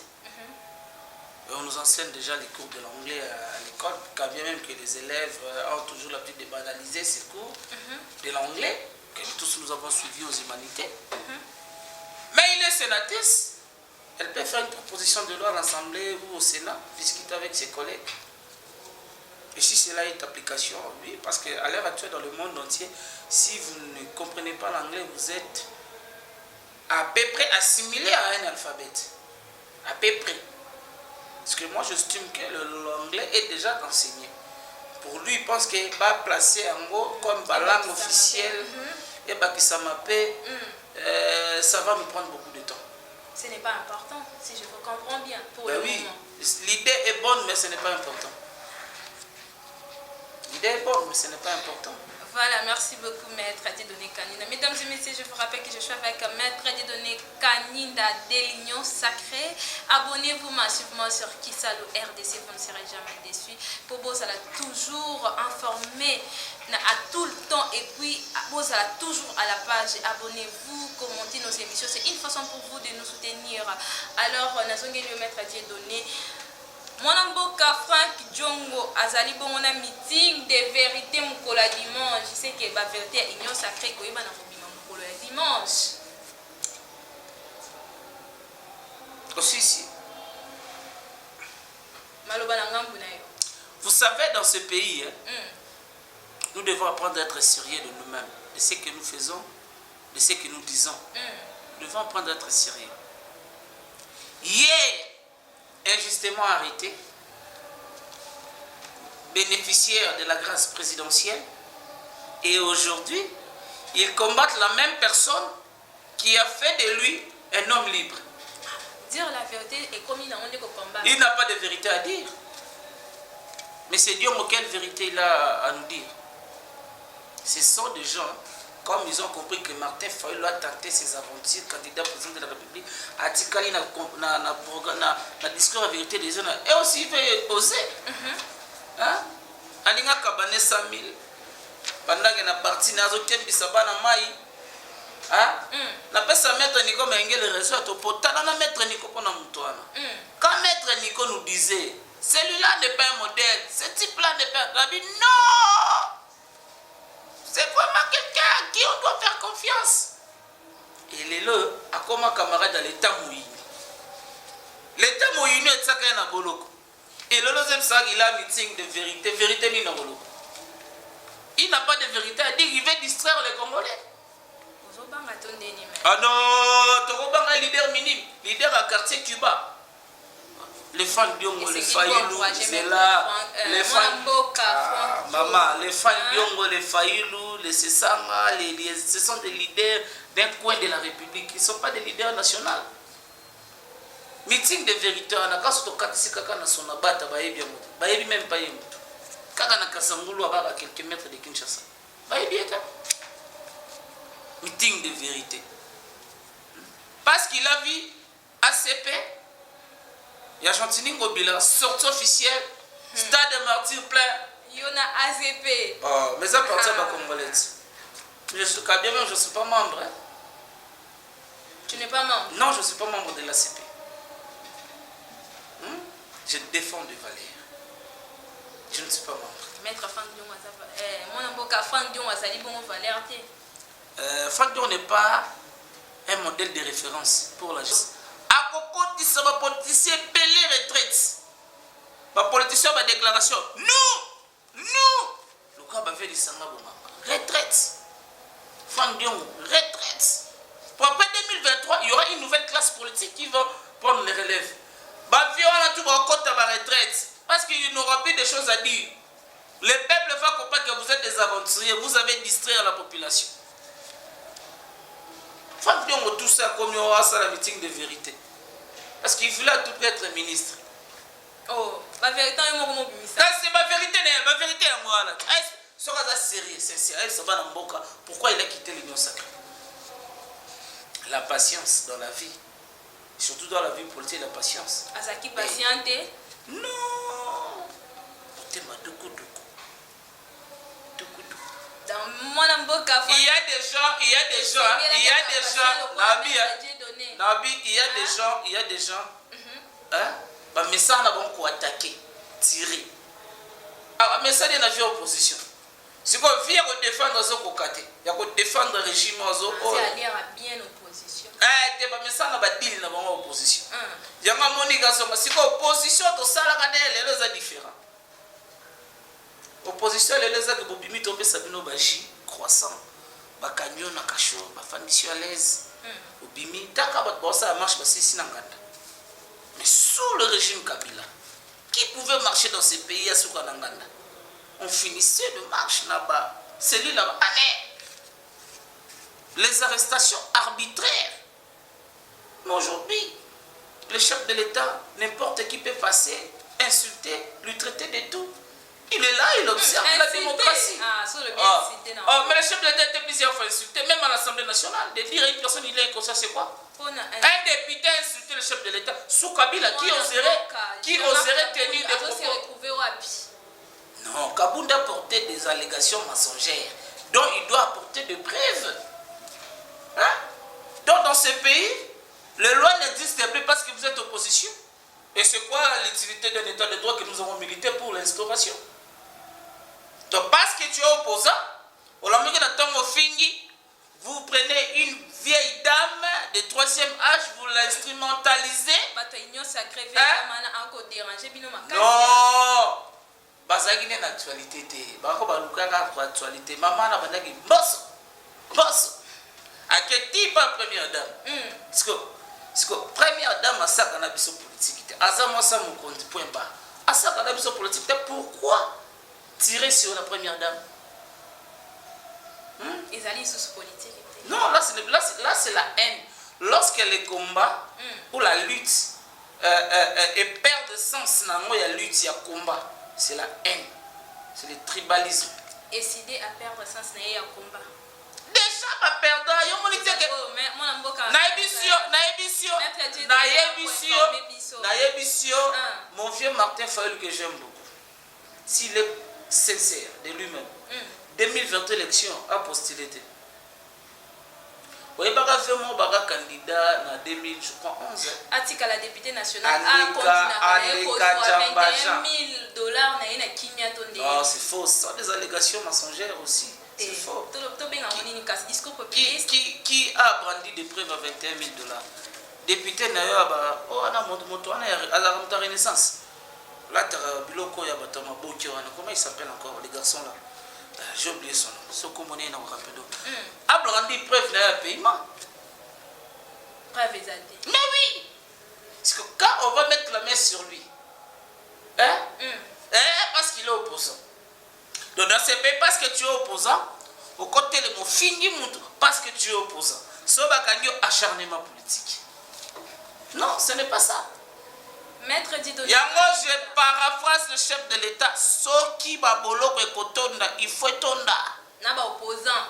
Et on nous enseigne déjà les cours de l'anglais à l'école, quand bien même que les élèves ont toujours l'habitude de banaliser ces cours de l'anglais, que tous nous avons suivis aux humanités. Mais il est sénatrice. Elle peut faire une proposition de loi à l'Assemblée ou au Sénat, discuter avec ses collègues. Et si cela est application, oui, parce qu'à l'heure actuelle, dans le monde entier, si vous ne comprenez pas l'anglais, vous êtes à peu près assimilé à un alphabet. À peu près. Parce que moi, j'estime que l'anglais est déjà enseigné. Pour lui, il pense qu'il va placer en gros comme langue officielle et qui ça m'appelle, ça va me prendre beaucoup de temps. Ce n'est pas important, si je vous comprends bien. Pour le oui, l'idée est bonne, mais ce n'est pas important. L'idée est bonne, mais ce n'est pas important. Voilà, merci beaucoup, Maître Dieudonné Kaninda. Mesdames et messieurs, je vous rappelle que je suis avec Maître Dieudonné Kaninda de l'Union Sacrée. Abonnez-vous massivement sur Kisalo RDC, vous ne serez jamais déçus. Pour vous, ça l'a toujours informé à tout le temps et puis vous allez toujours à la page. Abonnez-vous, commentez nos émissions. C'est une façon pour vous de nous soutenir. Alors, Nazongi le maître Dieu donné. Mwanamboka Frank Diongo azali bongo na meeting de vérité mukolo ya dimanche. Je sais que la vérité est union sacrée koyeba na kobima mukolo ya dimanche. Aussi, Maloba na ngambu na yo. vous savez, dans ce pays, nous devons apprendre à être sérieux de nous-mêmes, de ce que nous faisons, de ce que nous disons. Nous devons apprendre à être sérieux. Hier, injustement arrêté, bénéficiaire de la grâce présidentielle, et aujourd'hui, ils combattent la même personne qui a fait de lui un homme libre. Dire la vérité est comme il a honte combat. Il n'a pas de vérité à dire. Mais c'est Dieu quelle vérité il a à nous dire. Ce sont des gens, comme ils ont compris que Martin Fayulu a tenté ses aventures, candidat président de la République, a ticali na discours à vérité des gens, et aussi il veut oser. Alinga kabane 100 000, pendant que na parti nazo kembisa bana mai. Na pesa maître Nico Mengele réseau à potana na maître Nico pona mutoana. Quand maître Nico nous disait, celui-là n'est pas un modèle, ce type-là n'est pas un rabbi, non! C'est vraiment quelqu'un à qui on doit faire confiance. Et il est là, à comme un camarade de l'État mouillé. L'État mouillé est ça qu'il y a un boloko. Et le deuxième ça, il a un meeting de vérité, vérité ni boloko. Il n'a pas de vérité à dire, il veut distraire les Congolais. Ah non, tu es un leader minime, leader à quartier Cuba. Les fans d'Yongo, les Fayulu, c'est là. Les fans. Maman, les fans d'Yongo, les Fayulu, les Sessanga, ce sont des leaders d'un coin de la République. Ils ne sont pas des leaders nationaux. Meeting de vérité, on a quand on a dit que on a battu, on a même pas eu. Quand on a Kasangulu, on a quelques mètres de Kinshasa. Meeting de vérité. Parce qu'il a vu ACP, il y a Gentini Ngobila, sortie officielle, stade de martyr plein. Il y en a ACP. Oh, mais ça partit à Congolais. Je suis bien, je ne suis pas membre. Hein. Tu n'es pas membre? Non, je ne suis pas membre de l'ACP. Je défends des valeurs. Je ne suis pas membre. Maître Frank Dion, mon avocat Frank Dion, ça dit bon valeur. Frank Dion n'est pas un modèle de référence pour la justice. À propos de ce politicien belé retraite, ma politicien ma déclaration, nous, le cas va faire du sang retraite. Frank Dion, retraite. Pour après 2023, il y aura une nouvelle classe politique qui va prendre les relèves. Bah, on a tout en compte à ma retraite. Parce qu'il n'aura plus de choses à dire. Le peuple va comprendre que vous êtes des aventuriers, vous avez distrait la population. Frank Dion, tout ça comme il y aura ça la meeting de vérité. Parce qu'il voulait à tout prix être ministre. Oh, la vérité, c'est ma vérité, ma vérité est moi là. Sera sérieux, c'est pourquoi il a quitté l'union sacrée? La patience dans la vie, surtout dans la vie politique, la patience. Azaki patiente? Non. Il y a des gens, mais ça on a bon quoi attaquer, tirer. Ah, mais ça il y a une opposition. C'est quoi vient défendre ce côté, il y a quoi défendre le régime ozo. C'est aller à bien opposition. Mais ça on a deal na bon opposition. Il y a ma monika so c'est quoi opposition to sala kadele les différents. Opposition les autres bobimi tomber sabino baji croissant ba camion na kacho ba fandisio à l'aise obimi taka ba bossa marche ba sisi na nganda. Mais sous le régime Kabila, qui pouvait marcher dans ces pays à Soukananganda? On finissait de marcher là-bas. C'est lui là-bas. Les arrestations arbitraires. Mais aujourd'hui, le chef de l'État, n'importe qui peut passer, insulter, lui traiter de tout. Il est là, il observe la démocratie. Mais le chef de l'État était plusieurs fois insulté, même à l'Assemblée nationale. De dire à une personne, il est inconscient, c'est quoi? Un député a insulté le chef de l'État sous Kabila qui oserait tenir des propos. Non, Kabunda portait des des allégations mensongères. Donc il doit apporter des preuves. Hein? Donc dans ce pays, les lois n'existent plus parce que vous êtes opposition. Et c'est quoi l'utilité d'un état de droit que nous avons milité pour l'instauration? Donc parce que tu es opposant, vous prenez une vieille dame de 3e âge, vous l'instrumentalisez. Non! Bazaki n'est l'actualité. Actualité. Maman n'a pas dit boss. À quel type la première dame? Parce que première dame a ça qu'on a besoin politique. Azama ça mon compte point bas. À ça qu'on a besoin politique. Pourquoi tirer sur la première dame? Ils allaient sous politique. Non, là c'est la haine. Lorsque les combats ou la lutte et perd de sens, il y a lutte, il y a combat. C'est la haine. C'est le tribalisme. Et si à perdre sens, il y a combat. Déjà, ma perdant, il y a mon idée que. Mon vieux Martin Fayulu que j'aime beaucoup. S'il est sincère de lui-même, 2020 élection a postulé. Oui, il y a un candidat en 2011. Atika la députée nationale a $21 000 Oh, c'est faux, ça des allégations mensongères aussi. C'est faux. Qui a brandi des preuves à $21 000? Député n'a pas Renaissance. Là, comment il s'appelle encore, les garçons là? J'ai oublié son nom. Ce qu'on monnaie dans le rappel. A brandi preuve d'un paiement. Preuve mais oui! Parce que quand on va mettre la main sur lui, hein? Parce qu'il est opposant. Donc dans ce pays, parce que tu es opposant, au côté de mon fini, parce que tu es opposant. Ce n'est pas un acharnement politique. Non, ce n'est pas ça. Maître Dido. Je paraphrase le chef de l'État. Soki babolo kotonda, il faut tonda. Na ba opposant.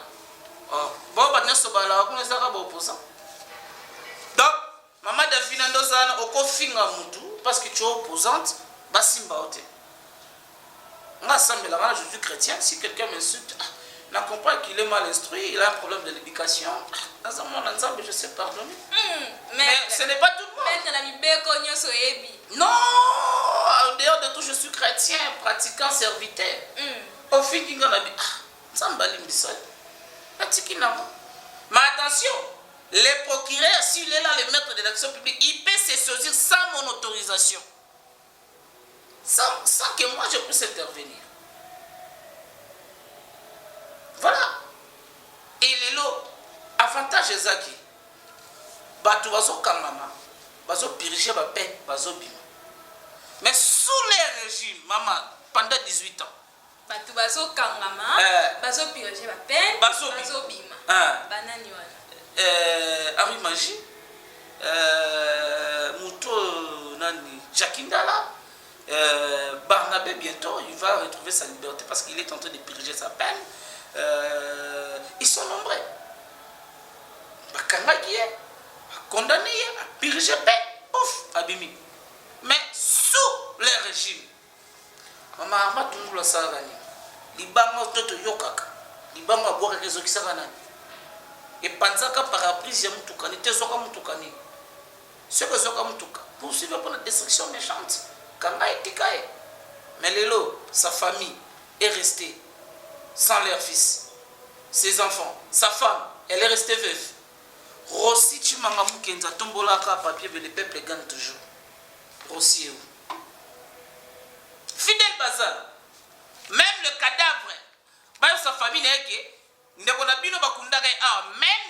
Oh, bon ba nso ba la ko nsa ka ba opposant. Donc, maman Davina ndozana okofinga mutu parce que tu es opposante, ba simba ote. Nga sambela nga je suis chrétien, si quelqu'un m'insulte, n'a comprend qu'il est mal instruit, il a un problème de l'éducation. Dans un monde ensemble, je sais pardonner. Mais ce n'est pas tout le monde. Non, en dehors de tout, je suis chrétien, pratiquant, serviteur. Au fin du temps, mais attention, les procureurs, s'il est là, le maître de l'action publique, il peut se saisir sans mon autorisation. Sans que moi je puisse intervenir. Voilà. Et les lots, avantage Zaki. Bato bazo kangama, bazo piriger ba peine, bazo bima. Mais sous les régimes, maman, pendant 18 ans. Bato bazo kangama, bazo piriger ba peine, bazo bima. Banani wana. Henri Magie, Mouto Nani, Jacindala, Barnabé bientôt, il va retrouver sa liberté parce qu'il est en train de piriger sa peine. Ils sont nombreux. Condamné, piriger peine, ouf, abimi. Mais sous les régimes, maman Matungu Sarani, Libanga Toto Yokaka, Libanga Boka Kezoki Sarani. Et Panzaka paraprise Yamtukani, Tezoka Mutukani. Ce que Zoka Mutuka, poursuivre pour la destruction méchante. Kanga Etikae. Mais Lélo, sa famille est restée sans leur fils, ses enfants, sa femme, elle est restée veuve. Rossi, tu m'as dit que tombola papier, mais le peuple gagne toujours. Rossi est où? Fidèle Bazar, même le cadavre, sa famille n'est que. Même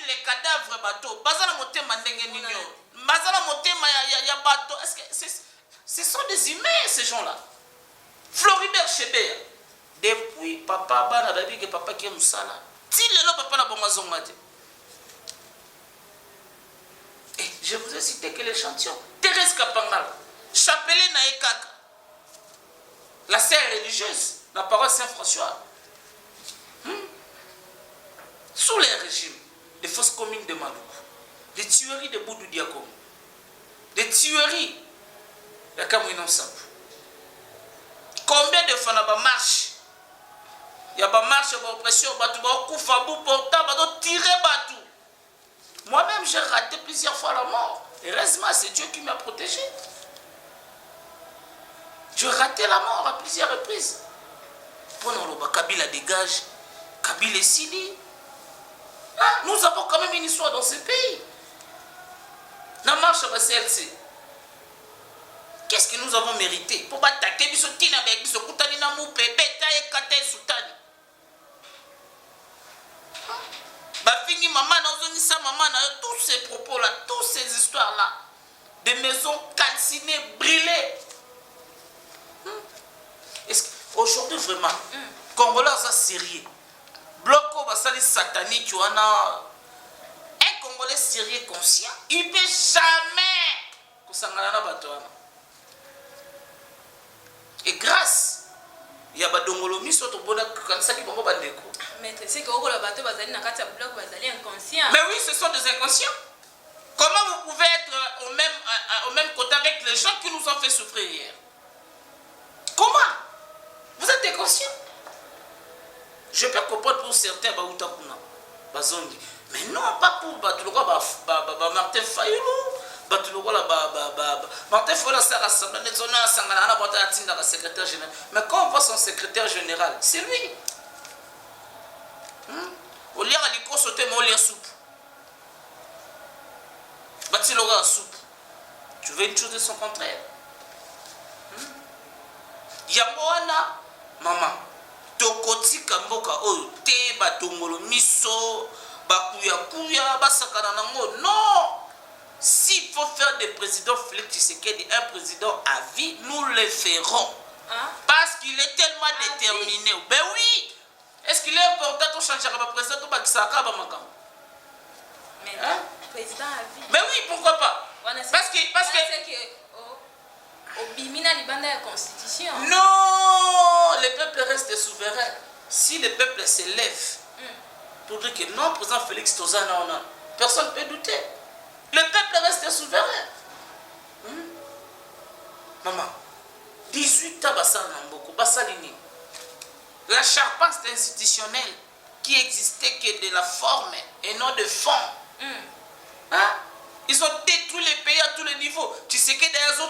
les cadavres bateau, Bazana Motema Ndengenino, Bazana Motema ya bateau, est-ce que ce sont des humains ces gens-là? Floribert Chébert, depuis papa bana babi que papa qui aime ça là, si le papa na bongazongate. Et je vous ai cité que l'échantillon, Thérèse Kapangal, Chapelet Naekaka, la sœur religieuse, la parole Saint-François. Sous les régimes, les fausses communes de Maloukou, les tueries de Boudou Diakom, les tueries de Kamouinon Sabou. Combien de Fanaba marchent Il y a pas marche, il y a pas oppression, il y a pas bout portable, il y a tirer bateau. Moi-même, j'ai raté plusieurs fois la mort. Heureusement, c'est Dieu qui m'a protégé. J'ai raté la mort à plusieurs reprises. Pendant le Kabila dégage, Kabila est Sili. Ah, nous avons quand même une histoire dans ce pays. La marche à CLC. Qu'est-ce que nous avons mérité pour attaquer Bisotina avec Bisokutani Namou, Beta et Kate Soutani? Bafini maman, tous ces propos-là, toutes ces histoires-là, des maisons calcinées, brûlées. Aujourd'hui, vraiment, Congolais, ça sérieux. Bloco, basali satanique, tu en as. Un Congolais sérieux, conscient, il ne peut jamais kusangana batouana. Et grâce, il y a badongolo miso to bona kanisa ki bango bandeko. Maître, c'est que au bateau bazali na kati ya bloc bazali inconscient. Mais oui, ce sont des inconscients. Comment vous pouvez être au même côté avec les gens qui nous ont fait souffrir hier? Comment? Vous êtes inconscient. Je peux comprendre pour certains Baoutakuna, Bazongi. Mais non, pas pour Martin Fayoulou. Martin Fayoulou, c'est rassemblé. Secrétaire général. Mais quand on voit son secrétaire général, c'est lui. Au lieu de l'école sauter, mais au lieu de soupe. Batiloga soupe. Tu veux une chose de son contraire? Yamoana, maman. Tokoti kamboka oyo te batongolo miso bakuya basakana nango. Non, s'il faut faire des présidents Félix Tshisekedi un président à vie, nous le ferons. Parce qu'il est tellement déterminé. Ben oui. Est-ce qu'il est important de changer le président ou pas? Mais président à vie. Ben oui, pourquoi pas? Parce que au Bimina Libanda la constitution. Non, le peuple reste souverain. Si le peuple s'élève pour dire que non, président Félix Tozana, personne ne peut douter. Le peuple reste souverain. Maman, 18 ans, Bassalini. La charpente institutionnelle qui existait que de la forme et non de fond. Ils ont détruit les pays à tous les niveaux. Tu sais que dans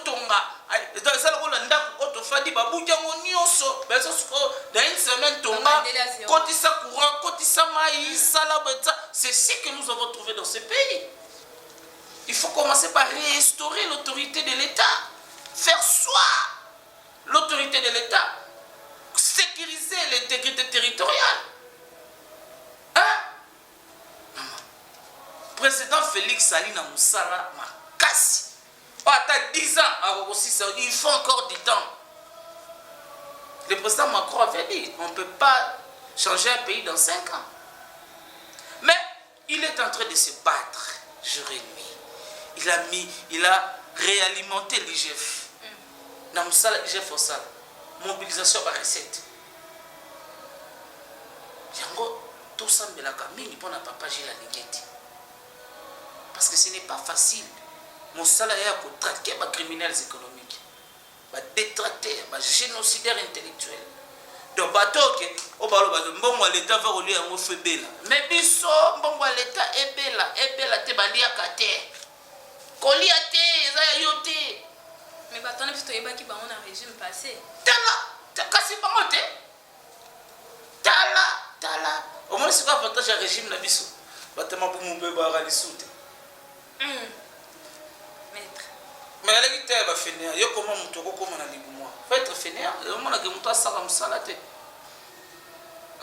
une semaine, c'est ce que nous avons trouvé dans ce pays. Il faut commencer par restaurer l'autorité de l'État. Faire soin l'autorité de l'État. Sécuriser l'intégrité territoriale. Président Félix Salina Moussala Makassi. Attends 10 ans, il faut encore du temps. Le président Macron avait dit on ne peut pas changer un pays dans 5 ans. Mais il est en train de se battre jour et nuit. Il a réalimenté l'IGF. Dans Moussala, IGF au sale. Mobilisation par recette. Yango, tout ça me l'a mis pour na papa j'ai la négati. Parce que ce n'est pas facile. Mon salaire pour traquer les criminels économiques, les détracter, les génocidaires intellectuels. Donc, l'État va rouler un mot fait bella. Mais biso, l'État est bella, te balia kate. Kolia te, yote. Mais bah, t'en as plutôt éba qui va en un régime passé. T'as cassé par moi, Tala. Au moins, c'est quoi l'avantage du régime na biso? Batama pour mon bébé à l'issoute. Maître. Mais elle est là, fainéant. Yo comment mon toko comme on a dit pour moi. Faut être fainéant. Yo mon a que mon toi ça comme ça là te.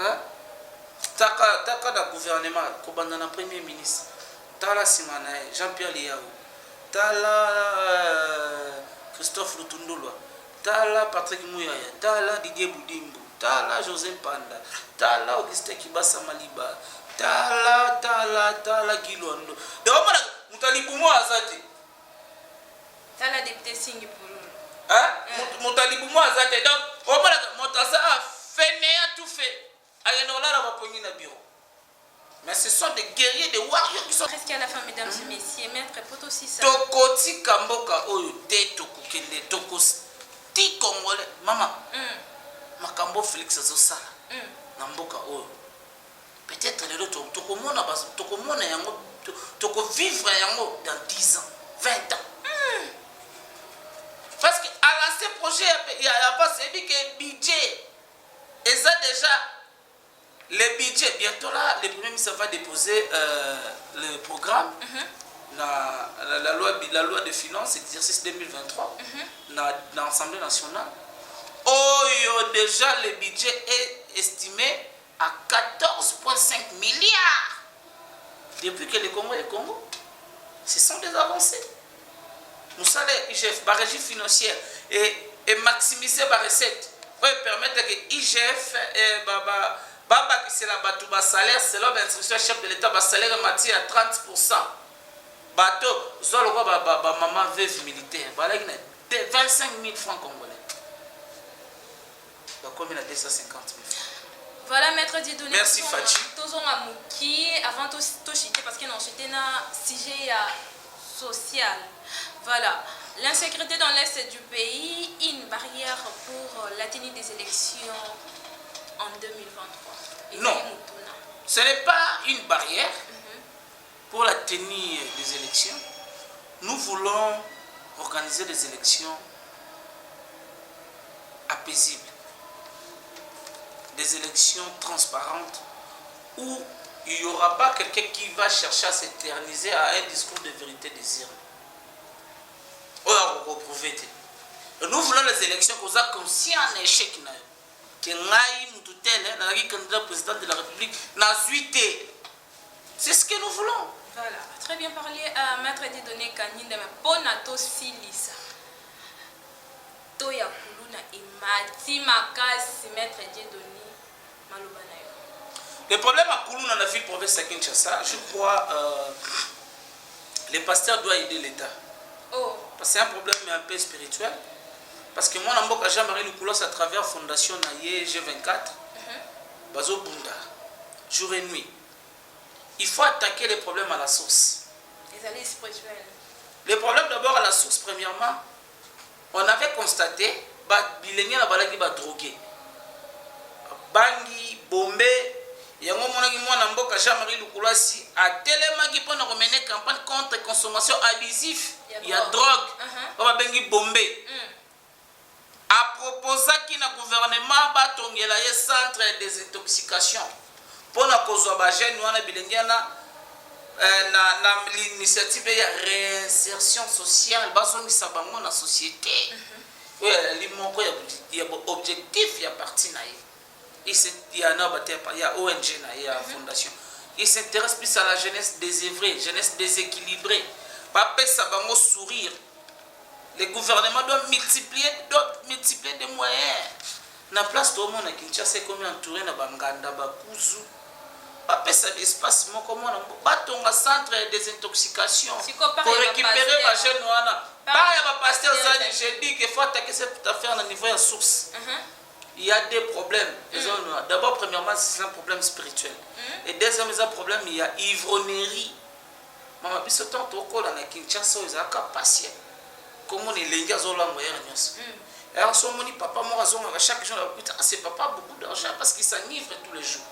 Hein? Taka da gouvernement ko banda na premier ministre. Tala Simana, Jean-Pierre Liao. Tala Christophe Lutundulwa. Tala Patrick Mouyaya. Tala Didier Boudimbo. Tala José Panda. Tala Augustin Kibasa Maliba. Tala Kilondo. Donc Moutaliboumou Azati. Tala député Singi Poulou. Hein? Moutaliboumou Azati. Donc, on va Moutasa a fait tout fait. Ayanola la vapongi na bureau. Mais ce sont des guerriers, des warriors qui sont. Presque à la fin, mesdames et messieurs, maître peut aussi ça. Tokoti Kamboka Oyo te Tokukende Tokos Ti Congolais. Maman. Makambo Félix Azosala. na mboka oyo peut-être lelo tokomona yango tokovivre yango dans 10 ans 20 ans parce que à lancer projet il y a pas c'est dit que budget et ça déjà le budget bientôt là le premier ministre va déposer le programme la loi de finances exercice 2023 dans l'Assemblée nationale. Oh, déjà le budget est estimé à 14,5 milliards. Depuis que le Congo est Congo, ce sont des avancées. Nous savons l'IGF, la régie financière, et maximiser la recette. Pour permettre que l'IGF, qui c'est la salaire, selon l'instruction chef de l'État, le salaire est à 30%. Bateau, maman veuve militaire, 25 000 francs congolais. Combien 250 000 francs. Voilà, maître Dieudonné. Merci Fachi. Avant de chiter, parce que c'était un sujet social. Voilà. L'insécurité dans l'Est du pays, une barrière pour la tenue des élections en 2023. Non, ce n'est pas une barrière pour la tenue des élections. Nous voulons organiser des élections apaisibles. Des élections transparentes où il n'y aura pas quelqu'un qui va chercher à s'éterniser à un discours de vérité désiré. Nous voulons les élections qui sont conscients d'un échec. Candidat président de la République c'est ce que nous voulons. Voilà, très bien parlé à maître Dieudonné Kanyinda, mais Bonato Silisa. Toya Kuluna et Mati Makasi, maître Dieudonné. Le problème à Koulouna dans la ville province de Kinshasa, je crois les pasteurs doivent aider l'État. Oh. Parce que c'est un problème un peu spirituel. Parce que moi, je suis Jean-Marie Lucoulos à travers la fondation Naye G24, Bazo Bunda, jour et nuit. Il faut attaquer les problèmes à la source. Les alliés spirituels. Les problèmes d'abord à la source, premièrement, on avait constaté que les gens sont drogués. Bangi, Bombé, yango monaki mwana mboka Jean-Marie Lukulasi a telemaki pona ko mener campagne contre consommation abusive ya drogue. Baba bengi Bombé. A proposaki na gouvernement batongela ye centre de désintoxication. Pona kozwa ba jeune wana bilengiana na l'initiative ya réinsertion sociale basongisa bango na société. Limoko ya objectif ya parti na ye. Il y a ONG, il y a fondation. Il s'intéresse plus à la jeunesse désœuvrée, jeunesse déséquilibrée. Papa Sabango sourire. Le gouvernement doit multiplier des moyens. Na place tout le monde à Kinshasa comme entouré na banganda bakuzu. Papa ça l'espace mon comme on batonga centre de désintoxication pour récupérer les jeunes wana. Pas ya pasteur Zani, je dis qu'il faut attaquer cette affaire au niveau de la source. Il y a des problèmes. D'abord, premièrement, c'est un problème spirituel. Et deuxième, il y a un problème, il y a ivrognerie. Maman, puis ce temps, tu as dit que Kinshasa, il y a un patient. Comment on est les gars, ils ont l'envoyé à nous. Et alors, son papa, moi, chaque jour, c'est papa beaucoup d'argent parce qu'il s'enivre tous les jours.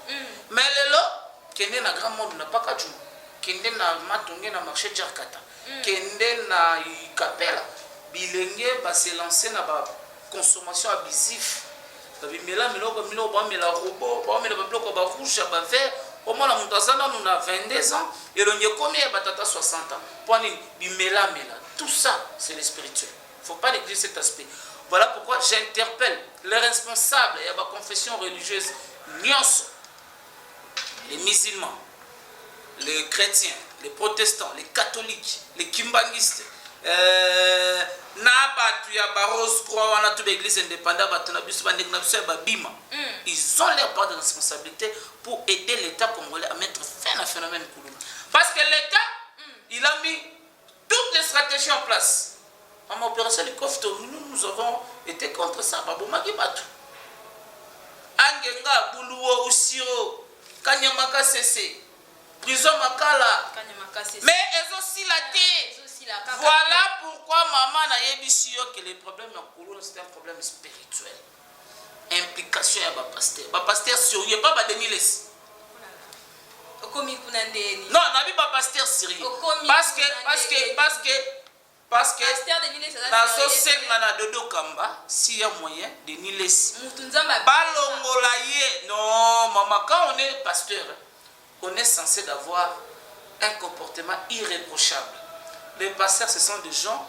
Mais là, qui est dans le grand monde, n'a pas qu'à jouer. Qui est dans le marché de Djarkata. Qui est dans le Capella. Bilingue, va se lancer dans la consommation abusive. Bimela miloko miloko ba robot ba mela ba bloco ba rouge ba vert au moins la montazana nous a 22 ans et le nyekome ba tata 60 ans poni bimela tout ça c'est le spirituel, faut pas négliger cet aspect. Voilà pourquoi j'interpelle les responsables et la confession religieuse nyos, les musulmans, les chrétiens, les protestants, les catholiques, les kimbangistes, ils ont leur part de responsabilité pour aider l'État congolais à mettre fin à phénomène Koulouna. Parce que l'État, il a mis toutes les stratégies en place. En opération du Kofto, nous avons été contre ça. Angenga, Boulouo, Oussiro, Kanyamaka Sese, Prison Makala. Mais elles ont aussi la tête. Voilà pourquoi maman n'a pas dit que le problème c'est un problème spirituel. implication ya pasteur sérieux pas ba Denis Lesi. Non, on a vu pas pasteur sérieux. Parce que dans ce segment de Dodo Kamba, s'il y a moyen, Denis Lesi. Balongola ye. Non, maman, quand on est pasteur, on est censé d'avoir un comportement irréprochable. Les pasteurs, ce sont des gens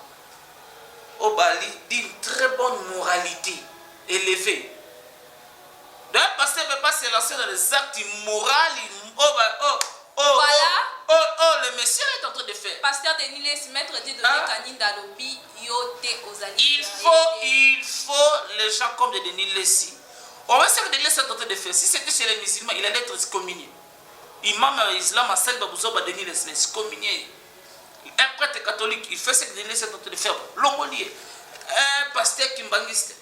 au Bali d'une très bonne moralité élevée. Un pasteur ne peut pas se lancer dans des actes immoraux. Le monsieur est en train de faire. Pasteur Denis Lesi, maître dit de Kaninda Lobi, Yote aux il faut les gens comme de Denis Lesi. On va dire que Denis Lesi est en train de faire. Si c'était chez les musulmans, il allait être communié. Imam Islam a 5 babouzoba Denis Lesi, communié. Un prêtre catholique, il fait ce que Denis Lesi est en train de faire. L'homolier. Un pasteur kimbangiste.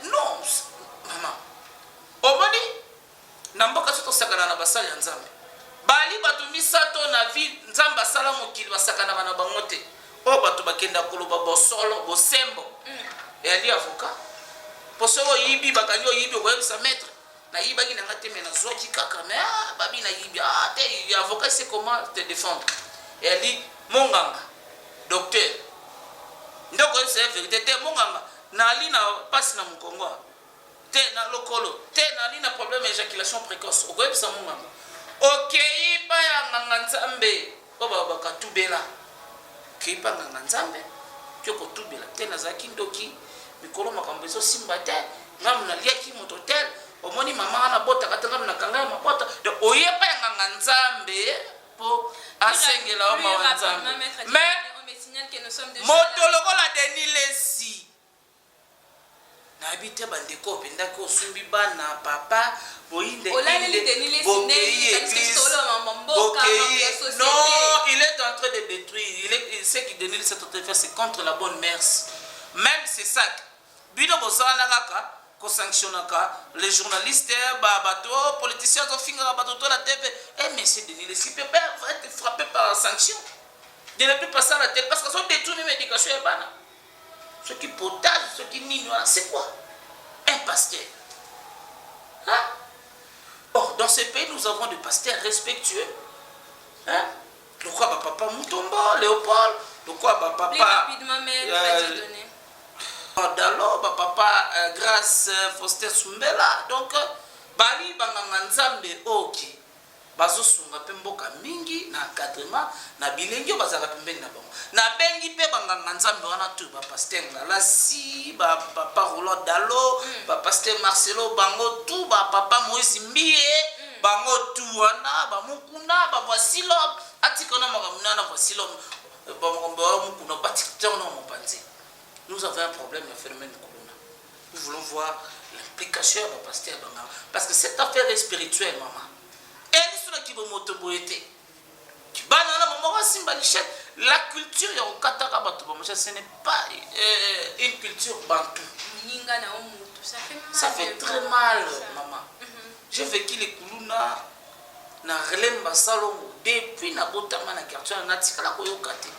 Non, maman. Omoni, namboka soto sakana na basali ya Nzambe. Bali batu misato na vi Nzamba sala mokili basakana na bango te. O batu bakenda koloba bosolo, bosembo. Et ali avocat. Posolo yibi bakanyo yibi ko sa maître. Na yiba ki na ngate mena zoki kaka mais babi na yibi te avocat c'est comment te défendre. Et ali monganga docteur. Ndoko c'est vérité te monganga na ali na passe na mkongo. Te na lokolo, te na ni na problème éjaculation précoce. Okoye bisa munganga. Okay, pa ya nganga Nzambe. Oba bakatubela. Kipa nganga Nzambe. Kyoko tubela. Te na zaki ndoki mikolo makambo ezo simba te. Ngamu na lia ki mototel. Omoni mama na bota katanga na kanga mabota. De oye pa ya nganga Nzambe po asengela o ma Nzambe. Mais motoloko la Denis Lesi. Na habite bandeko penda ko sumbi bana papa boinde non, il est en train de détruire. Ce qu'il Denis Lesi est en train de faire, c'est contre la bonne mœurs. Même c'est ça. Bino bosana kaka ko sanctionnaka les journalistes bato politiciens ont fini bato la TV. Mais c'est Denis Lesi peut pas être frappé par la sanction. De ne plus passer à la tête parce qu'ils ont détruit les médications et bana. Ce qui potage, ce qui nino, c'est quoi? Un pasteur. Hein? Or, dans ce pays, nous avons des pasteurs respectueux. Hein? De quoi papa Moutomba, Léopold? De quoi papa Dalo, papa Grâce Foster Sumbela. Donc, Bali Banganzambe Oki. Bazo sunga pemboka mingi na encadrement na bilengi bazaka pembeni na bango na bengi pe banganga Nzambe wana tu ba pasteur Ngalasi ba papa Roland Dalo ba pasteur Marcelo bango tu ba papa Moïse Mbie bango tu wana ba mukuna ba Vasilo atikona makamuna na Vasilo ba mukuna batikona mo panzi. Nous avons un problème de phénomène corona. Nous voulons voir l'implication de pasteur Banga parce que cette affaire est spirituelle maman. La culture ce n'est pas une culture bantou. Ça fait très mal, maman. J'ai vécu les Koulouna na Relemba Salongo depuis na Botama na quartier na Tikala Koyokate.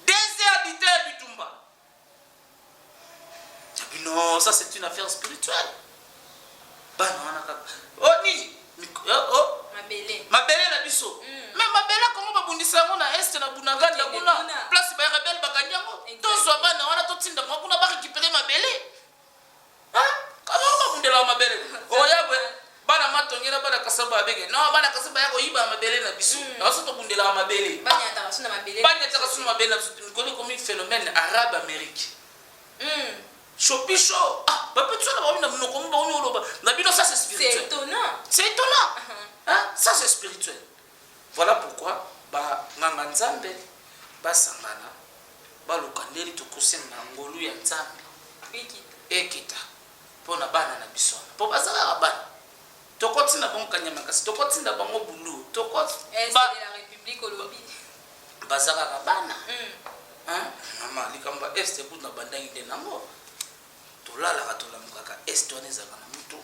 2 heures du Tumba. Non, ça c'est une affaire spirituelle. Oh ni Mabele na biso. Mais Mabele comment ba bundisa ngo na est na Bunaganda kuna place ba rebelle bakanyango. Tozo bana wana totinda ngo kuna ba récupérer Mabele. Hein? Comment ba bundela Mabele? Oyabwe bana matongera bana kasaba abege. Non bana kasaba yako yiba Mabele na biso. Aso to bundela Mabele. Banya takasuna Mabele. Banya takasuna Mabele na connaît comme un phénomène arabe américain. Chopicho. Ah, papa tu as na mnoko mba onyolo. Na bino ça c'est spirituel. C'est étonnant. C'est étonnant. Hein? Ça c'est spirituel. Voilà pourquoi ba nganga Nzambe ba sangana ba lokandeli to kosenga ngolu ya Nzambe. Ekita. Pona bana na biso. Po bazala bana. Tokoti na bon kanyama kasi tokoti na bango bulu. Tokoti ba la République Olobi. Bazala bana. Hein? Mama likamba este kuna bandangi de nango. Tolala katola mukaka este onezaka na mutu.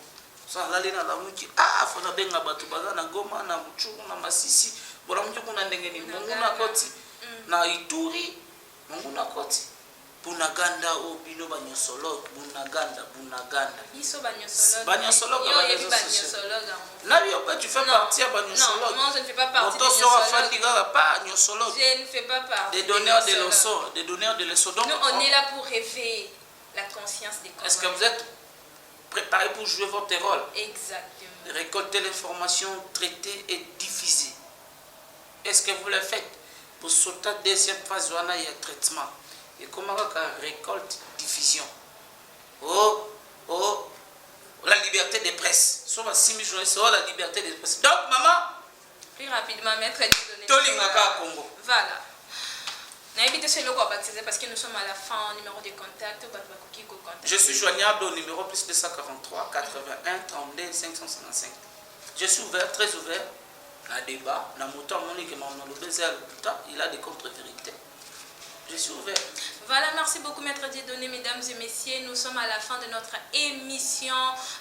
Sa lalina la muki fona benga batu bazana Goma na Muchuru na Masisi bora mutu kuna ndenge ni Mungu na koti na Ituri Mungu na koti Bunaganda ou Bino Banyosolo, Bunaganda. Biso Banyosolo. Banyosolo, tu fais partie à Banyosolo. Non, je ne fais pas partie de Banyosolo. Je ne fais pas partie des donneurs de leçons. Des donneurs de leçons. Nous, on est là pour réveiller la conscience des Congolais. Est-ce que vous êtes préparés pour jouer votre rôle? Exactement. Récolter l'information, traiter et diffuser. Est-ce que vous le faites? Pour sauter la deuxième phase, il y a traitement. Et comment récolte, diffusion? La liberté de presse. Sur 6 000 journalistes, la liberté de presse. Donc, maman, plus rapidement, maître donné. Congo. Voilà. Parce que nous sommes à la fin, numéro de contact. Je suis joignable au numéro plus 243 81 32 555. Je suis ouvert, très ouvert. Un débat, il a des contre-vérités. Je suis ouvert. Voilà, merci beaucoup Maître Dieudonné, mesdames et messieurs. Nous sommes à la fin de notre émission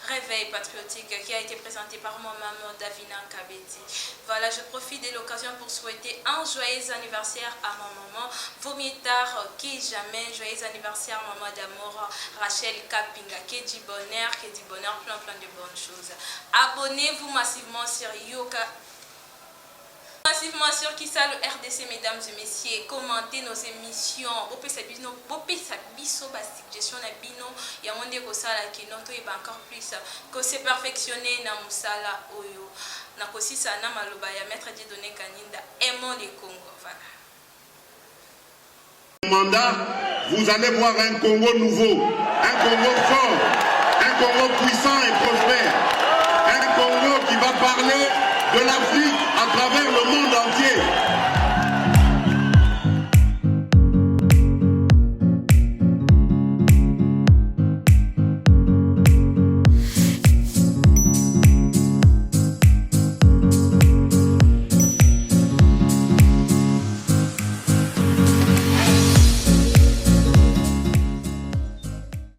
Réveil patriotique qui a été présentée par moi-même, Davina Kabeti. Voilà, je profite de l'occasion pour souhaiter un joyeux anniversaire à ma maman. Vaut mieux tard que jamais. Joyeux anniversaire maman d'amour, Rachel Kapinga. Que du bonheur, plein de bonnes choses. Abonnez-vous massivement sur Yoka. Massivement sur qui ça le RDC, mesdames et messieurs. Commentez nos émissions. Suggestion na bino ya monde ko sala ki noto e encore plus que c'est perfectionné na musala oyo na kosisa na maloba ya Maître Dieudonné Kaninda aimons le Congo. Voilà. Mandat, vous allez voir un Congo nouveau, un Congo fort, un Congo puissant et prospère, un Congo qui va parler de l'Afrique à travers le monde entier.